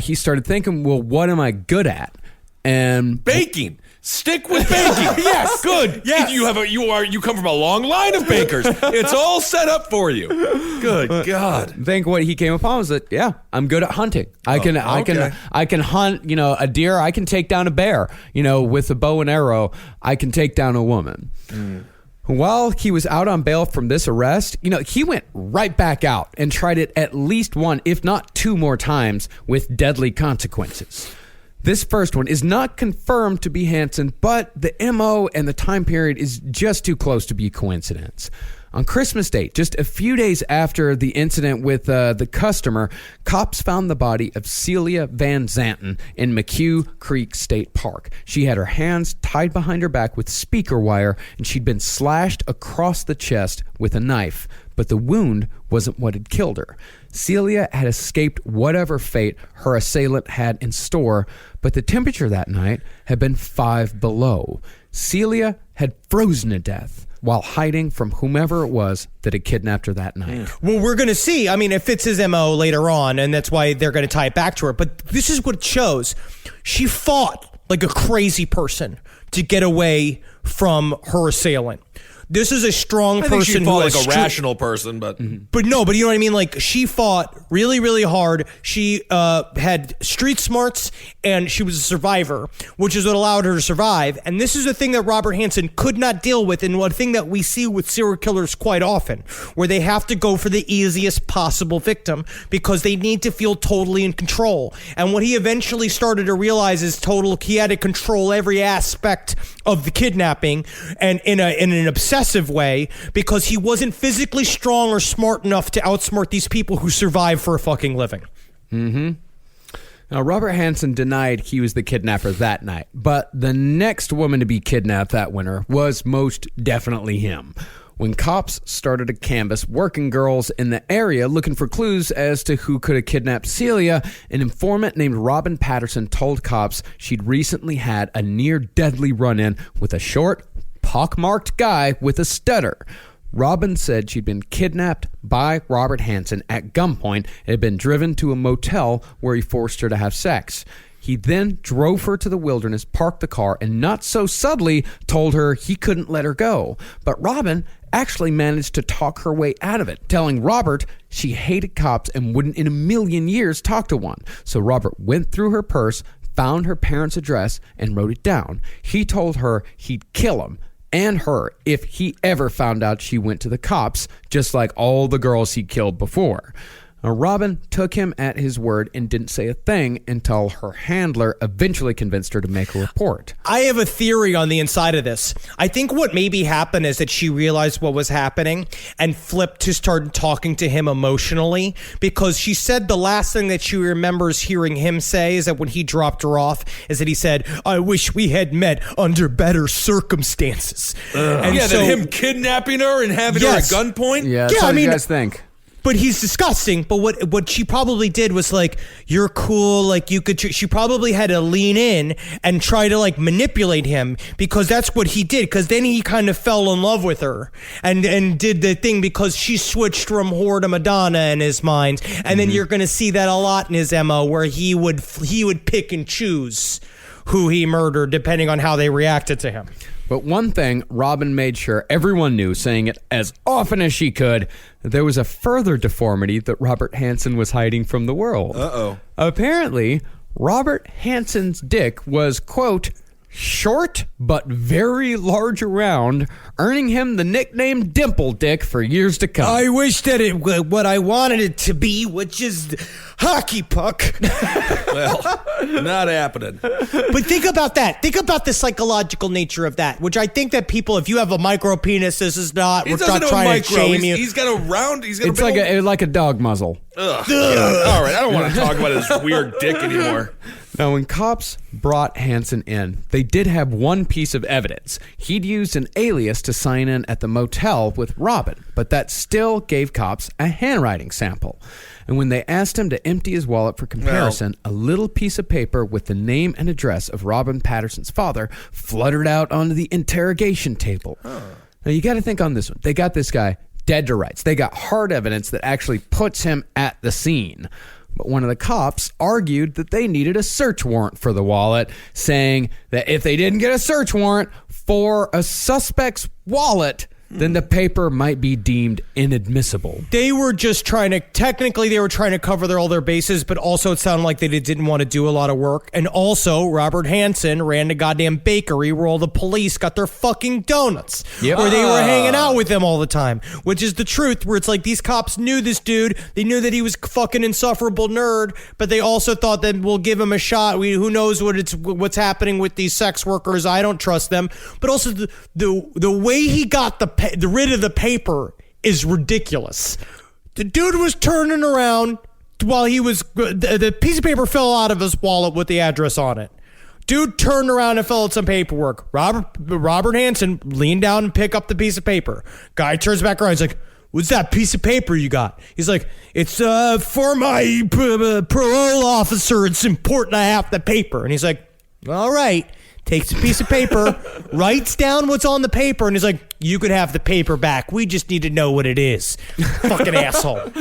he started thinking, well, what am I good at? And baking. Stick with baking. Yes. Good. Yes. You come from a long line of bakers. It's all set up for you. Good God. I think what he came upon was that, I'm good at hunting. I can hunt, a deer. I can take down a bear, with a bow and arrow. I can take down a woman. While he was out on bail from this arrest, he went right back out and tried it at least one, if not two more times with deadly consequences. This first one is not confirmed to be Hansen, but the MO and the time period is just too close to be a coincidence. On Christmas Day, just a few days after the incident with the customer, cops found the body of Celia Van Zanten in McHugh Creek State Park. She had her hands tied behind her back with speaker wire, and she'd been slashed across the chest with a knife. But the wound wasn't what had killed her. Celia had escaped whatever fate her assailant had in store, but the temperature that night had been 5 below. Celia had frozen to death while hiding from whomever it was that had kidnapped her that night. Well, we're going to see. It fits his MO later on, and that's why they're going to tie it back to her. But this is what it shows. She fought like a crazy person to get away from her assailant. This is a strong person she who fought has like a rational person, but but you know what I mean. Like she fought really, really hard. She had street smarts, and she was a survivor, which is what allowed her to survive. And this is a thing that Robert Hansen could not deal with, and one thing that we see with serial killers quite often, where they have to go for the easiest possible victim because they need to feel totally in control. And what he eventually started to realize is he had to control every aspect of the kidnapping, and in an obsessive way, because he wasn't physically strong or smart enough to outsmart these people who survive for a fucking living. Now, Robert Hansen denied he was the kidnapper that night, but the next woman to be kidnapped that winter was most definitely him. When cops started to canvass working girls in the area looking for clues as to who could have kidnapped Celia, an informant named Robin Patterson told cops she'd recently had a near-deadly run-in with a short, pockmarked guy with a stutter. Robin said she'd been kidnapped by Robert Hansen at gunpoint and had been driven to a motel where he forced her to have sex. He then drove her to the wilderness, parked the car, and not so subtly told her he couldn't let her go. But Robin actually managed to talk her way out of it, telling Robert she hated cops and wouldn't in a million years talk to one. So Robert went through her purse, found her parents' address, and wrote it down. He told her he'd kill him and her if he ever found out she went to the cops, just like all the girls he killed before. Now, Robin took him at his word and didn't say a thing until her handler eventually convinced her to make a report. I have a theory on the inside of this. I think what maybe happened is that she realized what was happening and flipped to start talking to him emotionally, because she said the last thing that she remembers hearing him say is that when he dropped her off is that he said, "I wish we had met under better circumstances." And then him kidnapping her and having her at gunpoint? Yeah, that's what you guys think. But he's disgusting. But what she probably did was like, "You're cool." Like you could. She probably had to lean in and try to like manipulate him, because that's what he did. Because then he kind of fell in love with her and did the thing, because she switched from whore to Madonna in his mind. And then you're going to see that a lot in his MO, where he would pick and choose who he murdered depending on how they reacted to him. But one thing Robin made sure everyone knew, saying it as often as she could, there was a further deformity that Robert Hansen was hiding from the world. Uh-oh. Apparently, Robert Hansen's dick was, quote, short but very large around, earning him the nickname Dimple Dick for years to come. I wish that it what I wanted it to be, which is hockey puck. Well, not happening. But think about that. Think about the psychological nature of that, which I think that people, if you have a micro penis, this is not. He We're doesn't not know trying micro. to shame you. He's got a round. He's got It's a big like a dog muzzle. Ugh. God. All right, I don't want to talk about his weird dick anymore. Now, when cops brought Hansen in, they did have one piece of evidence. He'd used an alias to sign in at the motel with Robin, but that still gave cops a handwriting sample. And when they asked him to empty his wallet for comparison, a little piece of paper with the name and address of Robin Patterson's father fluttered out onto the interrogation table. Now, you got to think on this one. They got this guy dead to rights. They got hard evidence that actually puts him at the scene. But one of the cops argued that they needed a search warrant for the wallet, saying that if they didn't get a search warrant for a suspect's wallet, then the paper might be deemed inadmissible. They were just trying to, technically they were trying to cover all their bases, but also it sounded like they didn't want to do a lot of work. And also, Robert Hansen ran the goddamn bakery where all the police got their fucking donuts. Yep. Where they were hanging out with them all the time, which is the truth, where it's like these cops knew this dude. They knew that he was fucking insufferable nerd, but they also thought that we'll give him a shot. Who knows what's happening with these sex workers. I don't trust them. But also the way he got the rid of the paper is ridiculous. The dude was turning around while he was, the piece of paper fell out of his wallet with the address on it. Dude turned around and filled out some paperwork. Robert Hansen leaned down and picked up the piece of paper. Guy turns back around. He's like, "What's that piece of paper you got?" He's like, "It's for my parole officer. It's important I have the paper." And he's like, "All right." Takes a piece of paper, writes down what's on the paper, and he's like, "You could have the paper back. We just need to know what it is." Fucking asshole.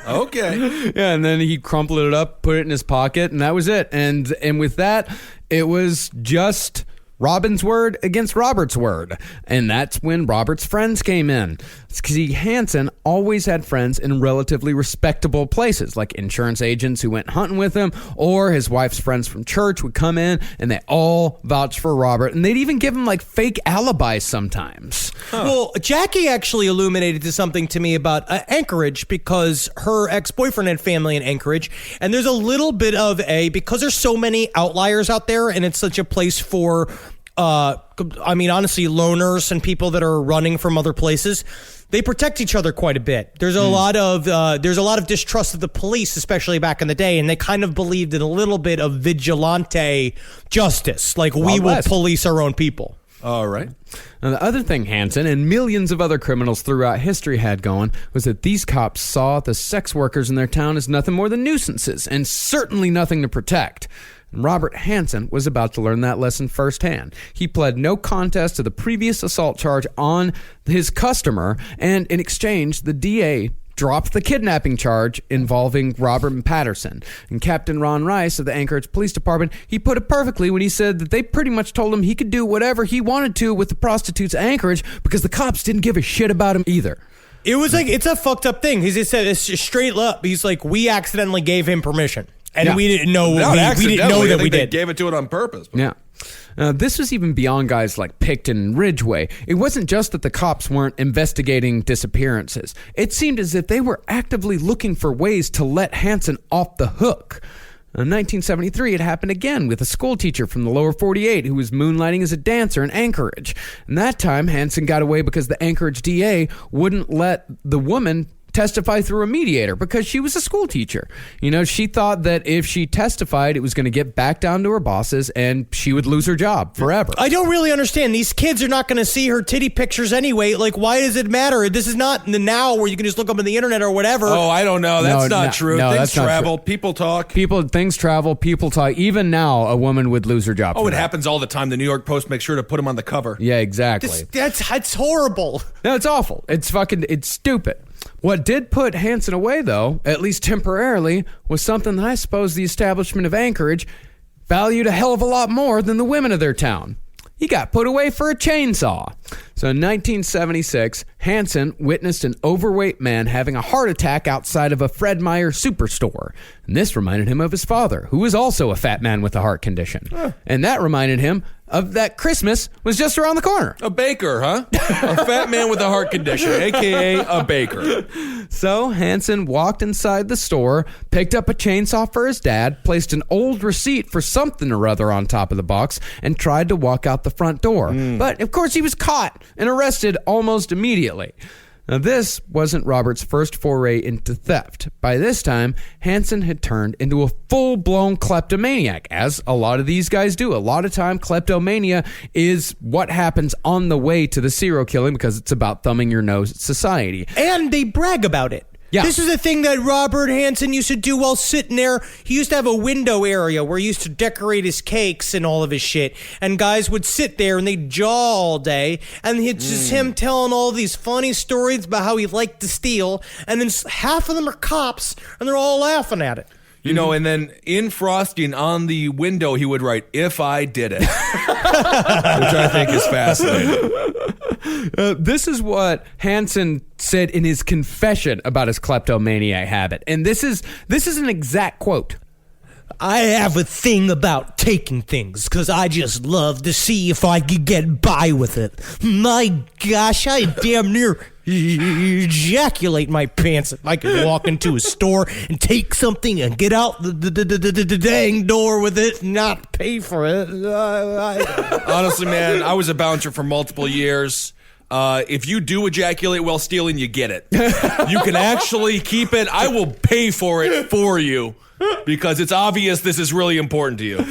Okay. Yeah, and then he crumpled it up, put it in his pocket, and that was it. And with that, it was just Robin's word against Robert's word. And that's when Robert's friends came in. See, Hansen always had friends in relatively respectable places, like insurance agents who went hunting with him, or his wife's friends from church would come in, and they all vouched for Robert, and they'd even give him like fake alibis sometimes. Well, Jackie actually illuminated something to me about Anchorage, because her ex-boyfriend had family in Anchorage, and there's a little bit of because there's so many outliers out there, and it's such a place for honestly, loners and people that are running from other places. They protect each other quite a bit. There's a lot of distrust of the police, especially back in the day, and they kind of believed in a little bit of vigilante justice, like we will police our own people. All right. Now, the other thing Hansen and millions of other criminals throughout history had going was that these cops saw the sex workers in their town as nothing more than nuisances, and certainly nothing to protect. Robert Hansen was about to learn that lesson firsthand. He pled no contest to the previous assault charge on his customer, and in exchange, the DA dropped the kidnapping charge involving Robert Patterson. And Captain Ron Rice of the Anchorage Police Department, he put it perfectly when he said that they pretty much told him he could do whatever he wanted to with the prostitutes at Anchorage because the cops didn't give a shit about him either. It was like, it's a fucked up thing. He said it's just straight up. He's like, we accidentally gave him permission. And we didn't know we didn't know that we did. They gave it to it on purpose. Yeah. This was even beyond guys like Picton and Ridgway. It wasn't just that the cops weren't investigating disappearances. It seemed as if they were actively looking for ways to let Hansen off the hook. In 1973, it happened again with a school teacher from the lower 48 who was moonlighting as a dancer in Anchorage. And that time, Hansen got away because the Anchorage DA wouldn't let the woman testify through a mediator because she was a school teacher. You know, she thought that if she testified, it was going to get back down to her bosses and she would lose her job forever. I don't really understand. These kids are not going to see her titty pictures anyway. Like, why does it matter? This is not the now where you can just look up on the internet or whatever. Oh, I don't know. That's not true. No, things that's not travel. true. People talk. Things travel. People talk. Even now, a woman would lose her job. Oh, it happens all the time. The New York Post makes sure to put them on the cover. Yeah, exactly. That's horrible. No, it's awful. It's stupid. What did put Hansen away, though, at least temporarily, was something that I suppose the establishment of Anchorage valued a hell of a lot more than the women of their town. He got put away for a chainsaw. So in 1976, Hansen witnessed an overweight man having a heart attack outside of a Fred Meyer superstore. And this reminded him of his father, who was also a fat man with a heart condition. And that reminded him of that Christmas was just around the corner. A baker, huh? A fat man with a heart condition, a.k.a. a baker. So Hansen walked inside the store, picked up a chainsaw for his dad, placed an old receipt for something or other on top of the box, and tried to walk out the front door. But, of course, he was caught and arrested almost immediately. Now, this wasn't Robert's first foray into theft. By this time, Hansen had turned into a full-blown kleptomaniac, as a lot of these guys do. A lot of time, kleptomania is what happens on the way to the serial killing because it's about thumbing your nose at society. And they brag about it. Yeah. This is a thing that Robert Hansen used to do while sitting there. He used to have a window area where he used to decorate his cakes and all of his shit. And guys would sit there and they'd jaw all day. And it's just him telling all these funny stories about how he liked to steal. And then half of them are cops and they're all laughing at it. You know, and then in frosting on the window, he would write, "If I did it," which I think is fascinating. This is what Hansen said in his confession about his kleptomaniac habit. And this is an exact quote. I have a thing about taking things because I just love to see if I could get by with it. My gosh, I damn near ejaculate my pants if I could walk into a store and take something and get out the dang door with it and not pay for it. Honestly, man, I was a bouncer for multiple years. If you do ejaculate while stealing, you get it. You can actually keep it. I will pay for it for you because it's obvious this is really important to you.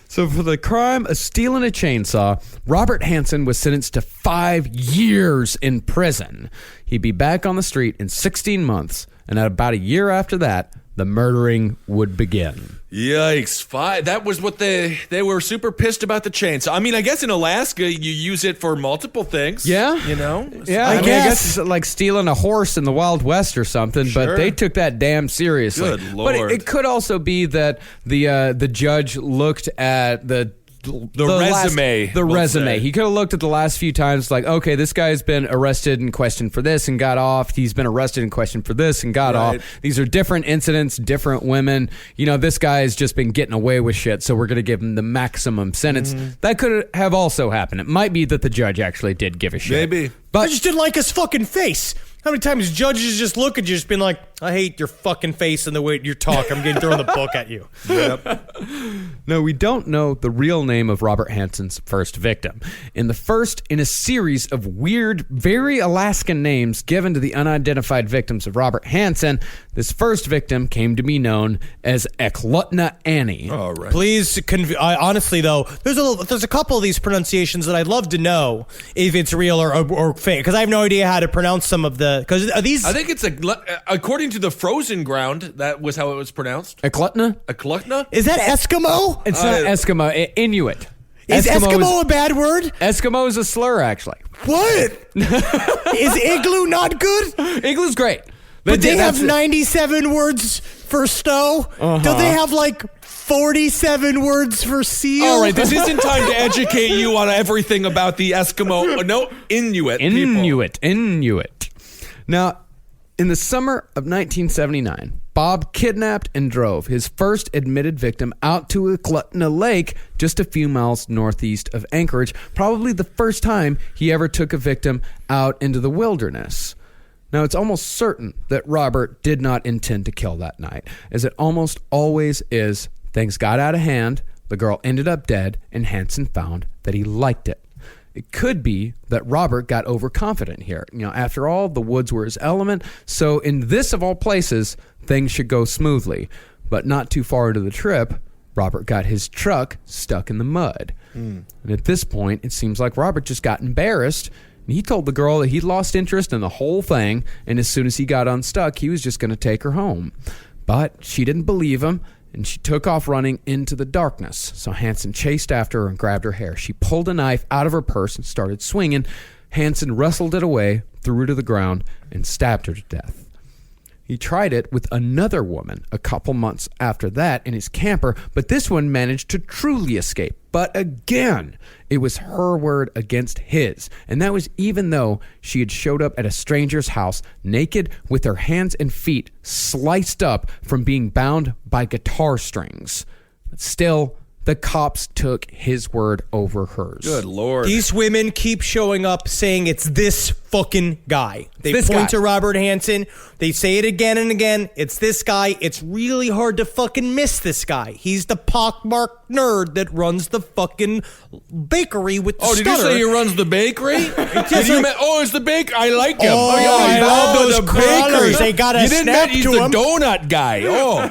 So for the crime of stealing a chainsaw, Robert Hansen was sentenced to 5 years in prison. He'd be back on the street in 16 months, and at about a year after that, the murdering would begin. Yikes. That was what they were super pissed about the chainsaw. I mean, I guess in Alaska, you use it for multiple things. Yeah. You know? Yeah, I guess it's like stealing a horse in the Wild West or something, but they took that damn seriously. Good Lord. But it could also be that the judge looked at the resume. The resume. He could have looked at the last few times like, okay, this guy's been arrested and questioned for this and got off. He's been arrested and questioned for this and got off. These are different incidents, different women. You know, this guy's just been getting away with shit, so we're going to give him the maximum sentence. That could have also happened. It might be that the judge actually did give a shit. Maybe. But I just didn't like his fucking face. How many times judges just look at you, just being like, I hate your fucking face and the way you talk. I'm getting thrown the book at you. Yep. No, we don't know the real name of Robert Hansen's first victim. In a series of weird, very Alaskan names given to the unidentified victims of Robert Hansen, this first victim came to be known as Eklutna Annie. All right. Please, honestly though, there's a couple of these pronunciations that I'd love to know if it's real or fake, because I have no idea how to pronounce some of the. Because these, I think it's according to the Frozen Ground, that was how it was pronounced. Eklutna? Eklutna? Is that Eskimo? It's not Eskimo. Inuit. Is Eskimo a bad word? Eskimo is a slur, actually. What? Is igloo not good? Igloo's great. But they have 97 words for snow. Don't they have like 47 words for seal? All right, this isn't time to educate you on everything about the Eskimo. No, Inuit people. Inuit. Now, in the summer of 1979, Bob kidnapped and drove his first admitted victim out to Eklutna Lake, just a few miles northeast of Anchorage, probably the first time he ever took a victim out into the wilderness. Now, it's almost certain that Robert did not intend to kill that night, as it almost always is. Things got out of hand, the girl ended up dead, and Hansen found that he liked it. It could be that Robert got overconfident here. You know, after all, the woods were his element, so in this of all places, things should go smoothly. But not too far into the trip, Robert got his truck stuck in the mud. And at this point, it seems like Robert just got embarrassed. And he told the girl that he'd lost interest in the whole thing, and as soon as he got unstuck, he was just going to take her home. But she didn't believe him, and she took off running into the darkness. So Hansen chased after her and grabbed her hair. She pulled a knife out of her purse and started swinging. Hansen wrestled it away, threw her to the ground, and stabbed her to death. He tried it with another woman a couple months after that in his camper, but this one managed to truly escape. But again, it was her word against his. And that was even though she had showed up at a stranger's house naked with her hands and feet sliced up from being bound by guitar strings. But still, the cops took his word over hers. Good Lord. These women keep showing up saying it's this fucking guy. They This point guy. to Robert Hansen. They say it again and again. It's this guy. It's really hard to fucking miss this guy. He's the pockmarked nerd that runs the fucking bakery with the Oh, did you stutter. say he runs the bakery? It's the baker. I like him. Oh, I love those the crawlers. They got a You didn't snap know he's to the him. donut guy. Oh,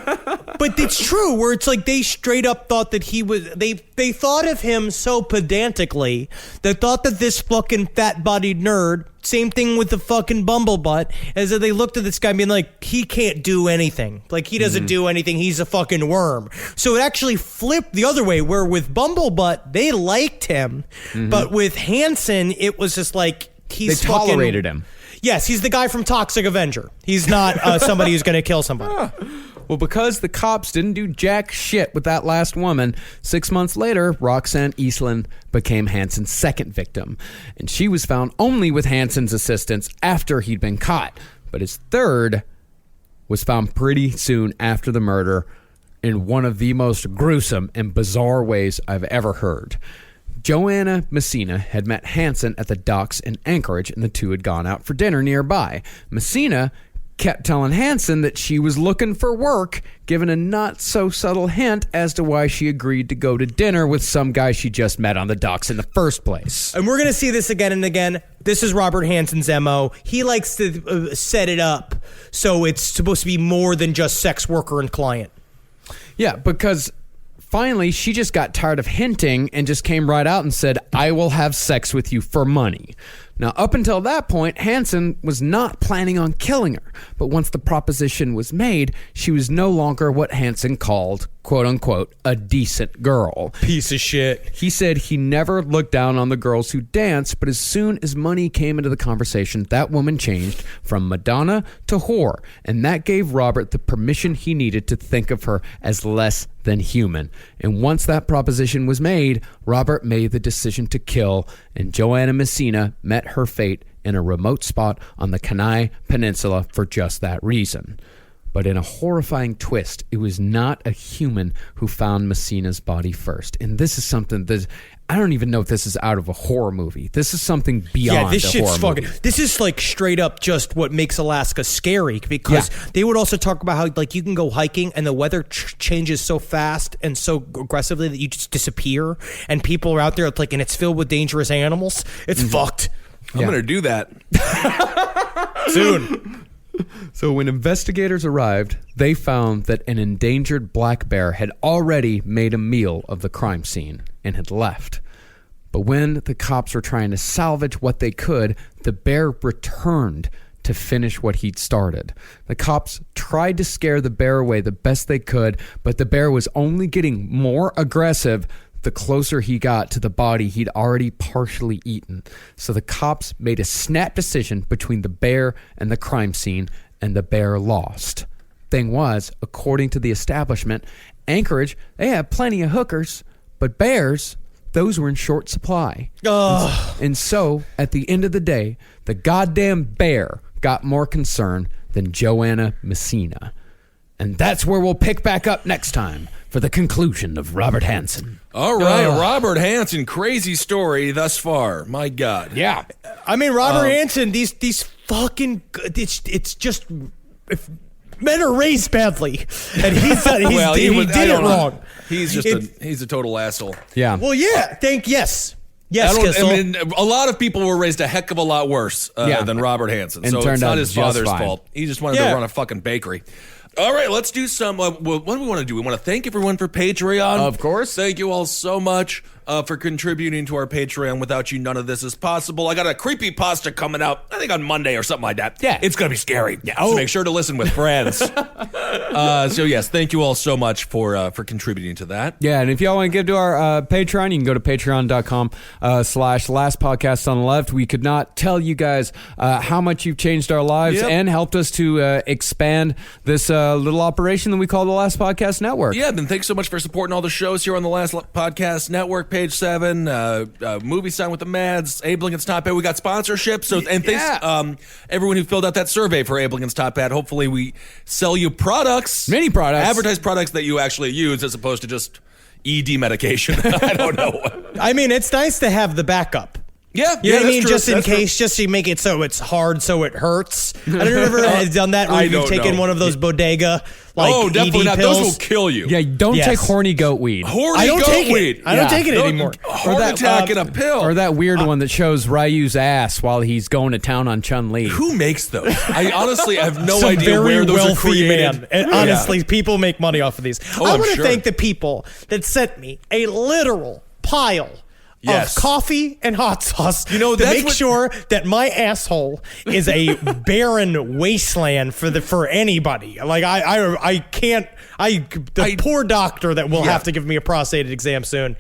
But it's true, where it's like they straight up thought that he was. They thought of him so pedantically. They thought that this fucking fat-bodied nerd. Same thing with the fucking bumblebutt, as if they looked at this guy being like, he can't do anything. Like, he doesn't do anything. He's a fucking worm. So it actually flipped the other way, where with bumblebutt, they liked him. But with Hansen, it was just like, They he's tolerated him. Yes, he's the guy from Toxic Avenger. He's not somebody who's going to kill somebody. Well, because the cops didn't do jack shit with that last woman, 6 months later, Roxanne Eastland became Hansen's second victim. And she was found only with Hansen's assistance after he'd been caught. But his third was found pretty soon after the murder in one of the most gruesome and bizarre ways I've ever heard. Joanna Messina had met Hansen at the docks in Anchorage, and the two had gone out for dinner nearby. Messina kept telling Hansen that she was looking for work, giving a not-so-subtle hint as to why she agreed to go to dinner with some guy she just met on the docks in the first place. And we're going to see this again and again. This is Robert Hansen's MO. He likes to set it up so it's supposed to be more than just sex worker and client. Yeah, because finally she just got tired of hinting and just came right out and said, I will have sex with you for money. Now, up until that point, Hansen was not planning on killing her. But once the proposition was made, she was no longer what Hansen called, quote-unquote, a decent girl. Piece of shit. He said he never looked down on the girls who danced, but as soon as money came into the conversation, that woman changed from Madonna to whore, and that gave Robert the permission he needed to think of her as less than human. And once that proposition was made, Robert made the decision to kill, and Joanna Messina met her fate in a remote spot on the Kenai Peninsula for just that reason. But in a horrifying twist, it was not a human who found Messina's body first. And this is something that I don't even know if this is out of a horror movie. This is something beyond this a shit's horror fucking. movie. This is like straight up just what makes Alaska scary, because they would also talk about how like you can go hiking and the weather changes so fast and so aggressively that you just disappear, and people are out there like, and it's filled with dangerous animals. It's fucked. I'm going to do that. Soon. So when investigators arrived, they found that an endangered black bear had already made a meal of the crime scene and had left. But when the cops were trying to salvage what they could, the bear returned to finish what he'd started. The cops tried to scare the bear away the best they could, but the bear was only getting more aggressive the closer he got to the body he'd already partially eaten. So the cops made a snap decision between the bear and the crime scene, and the bear lost. Thing was, according to the establishment, Anchorage, they had plenty of hookers, but bears, those were in short supply. And so, at the end of the day, the goddamn bear got more concerned than Joanna Messina. And that's where we'll pick back up next time for the conclusion of Robert Hansen. All right, Robert Hansen, crazy story thus far. My God. Yeah. I mean, Robert Hansen, these fucking, it's just, if men are raised badly, and he did it wrong. He's just he's a total asshole. Yeah. Well, yeah, yes, I mean, a lot of people were raised a heck of a lot worse than Robert Hansen. And So turned it's out not his just father's fine. fault. He just wanted to run a fucking bakery. All right, let's do some. What do we want to do? We want to thank everyone for Patreon. Of course. Thank you all so much. for contributing to our Patreon. Without you, none of this is possible. I got a creepypasta coming out, I think on Monday or something like that. Yeah. It's going to be scary. Yeah. So make sure to listen with friends. So yes, thank you all so much for contributing to that. Yeah, and if y'all want to give to our Patreon, you can go to patreon.com/last podcast on the left. We could not tell you guys how much you've changed our lives and helped us to expand this little operation that we call the Last Podcast Network. Yeah, then thanks so much for supporting all the shows here on the Last Podcast Network, Page 7, Movie Sign with the Mads, Abe Lincoln's Top Hat. We got sponsorships. And thanks everyone who filled out that survey for Abe Lincoln's Top Hat. Hopefully we sell you products. Many products. Advertise products that you actually use as opposed to just ED medication. I don't know. I mean, it's nice to have the backup. Yeah, You know what I that's mean? true. Just in That's case, just to make it so it's hard, so it hurts. I don't know if you've ever done that where I you've don't taken know. one of those bodega definitely ED not. pills. Those will kill you. Yeah, don't Yes. take horny goat weed. Horny I don't goat take weed. it. I don't take it anymore. Heart attack in a pill. Or that weird one that shows Ryu's ass while he's going to town on Chun-Li. Who makes those? I honestly have no Some idea very where those are wealthy created. man. And honestly, people make money off of these. I I'm want to sure. thank the people that sent me a literal pile Yes. of coffee and hot sauce to that's make what- sure that my asshole is a barren wasteland for anybody. Like I can't. The poor doctor that will have to give me a prostate exam soon.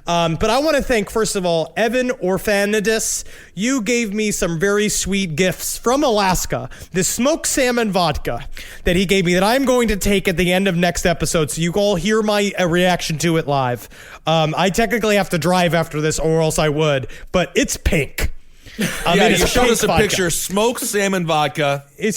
But I want to thank, first of all, Evan Orfanidis. You gave me some very sweet gifts from Alaska. This smoked salmon vodka that he gave me that I'm going to take at the end of next episode, so you all hear my reaction to it live. I technically have to drive after this, or else I would, but it's pink. Yeah, it's you a showed pink us a vodka. picture. Smoked salmon vodka. I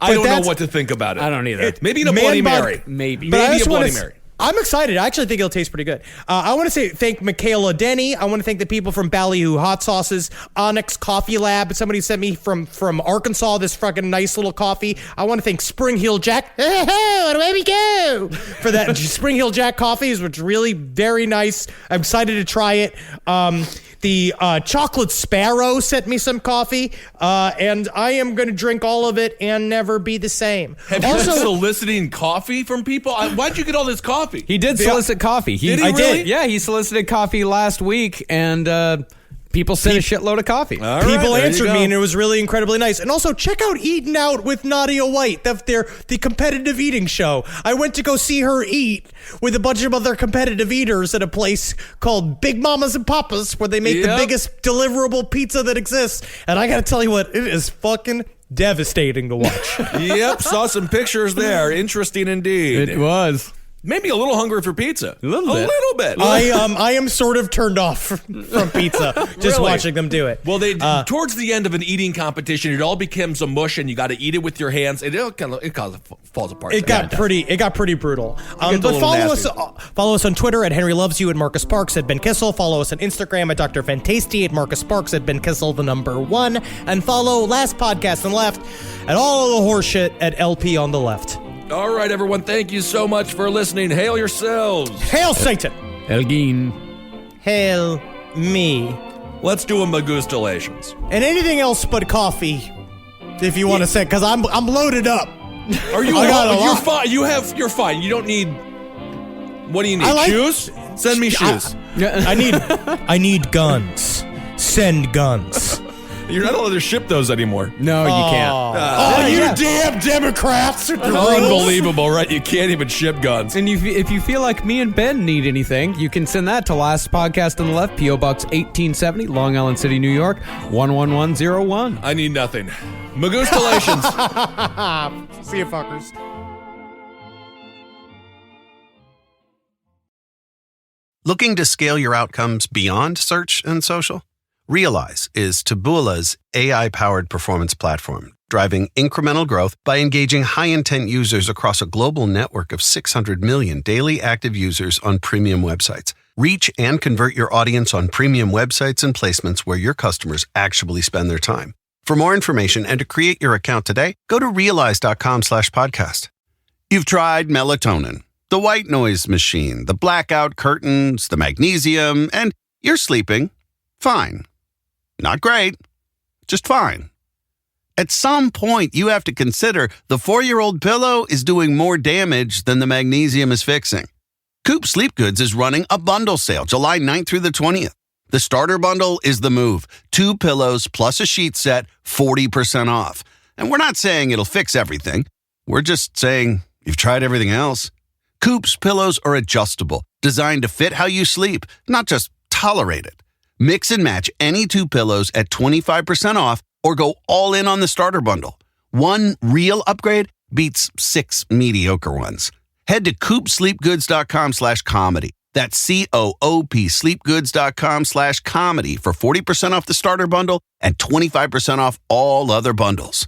I don't know what to think about it. I don't either. Maybe in a Man Bloody vodka- Mary. Maybe. But I Maybe a just wanna Bloody s- Mary. I'm excited. I actually think it'll taste pretty good. I want to say thank Michaela Denny. I want to thank the people from Ballyhoo Hot Sauces, Onyx Coffee Lab. Somebody sent me from Arkansas this fucking nice little coffee. I want to thank Spring Hill Jack. Away we go for that Spring Hill Jack coffees, which is really very nice. I'm excited to try it. The Chocolate Sparrow sent me some coffee, and I am going to drink all of it and never be the same. Have you been soliciting coffee from people? Why'd you get all this coffee? He did solicit coffee. Did he really? Yeah, he solicited coffee last week, and people sent a shitload of coffee. All right, People there you answered go. me, and it was really incredibly nice. And also, check out Eating Out with Nadia White. The competitive eating show. I went to go see her eat with a bunch of other competitive eaters at a place called Big Mamas and Papas, where they make the Yep. biggest deliverable pizza that exists. And I got to tell you what, it is fucking devastating to watch. Yep, saw some pictures there. Interesting indeed. It was. Maybe a little hungry for pizza. A little bit. I am sort of turned off from pizza just Really? watching them do it. Well, they towards the end of an eating competition, it all becomes a mush, and you got to eat it with your hands. It falls apart. It got pretty brutal. a But little follow us on Twitter at Henry Loves You, at Marcus Parks, at Ben Kissel. Follow us on Instagram at Dr. Fantasty, at Marcus Parks, at Ben Kissel, the number 1. And follow Last Podcast on the left and all of the horseshit at LP on the left. All right, everyone. Thank you so much for listening. Hail yourselves. Hail Satan! Elgin. Hail me. Let's do a Magustalations. And anything else but coffee, if you want to say, because I'm loaded up. Are you? I got a You're lot. fine. You're fine. You don't need. What do you need? I like- Shoes? Send me shoes. I need guns. Send guns. You're not allowed to ship those anymore. No, you can't. Oh, you damn Democrats! Unbelievable, right? You can't even ship guns. And if you feel like me and Ben need anything, you can send that to Last Podcast on the Left, P.O. Box 1870, Long Island City, New York, 11101. I need nothing. Magustalations. See you, fuckers. Looking to scale your outcomes beyond search and social? Realize is Taboola's AI-powered performance platform, driving incremental growth by engaging high-intent users across a global network of 600 million daily active users on premium websites. Reach and convert your audience on premium websites and placements where your customers actually spend their time. For more information and to create your account today, go to realize.com/podcast. You've tried melatonin, the white noise machine, the blackout curtains, the magnesium, and you're sleeping fine. Not great, just fine. At some point, you have to consider the 4-year-old pillow is doing more damage than the magnesium is fixing. Coop Sleep Goods is running a bundle sale July 9th through the 20th. The starter bundle is the move. 2 pillows plus a sheet set, 40% off. And we're not saying it'll fix everything. We're just saying you've tried everything else. Coop's pillows are adjustable, designed to fit how you sleep, not just tolerate it. Mix and match any 2 pillows at 25% off or go all in on the starter bundle. One real upgrade beats 6 mediocre ones. Head to coopsleepgoods.com/comedy. That's COOP sleepgoods.com/comedy for 40% off the starter bundle and 25% off all other bundles.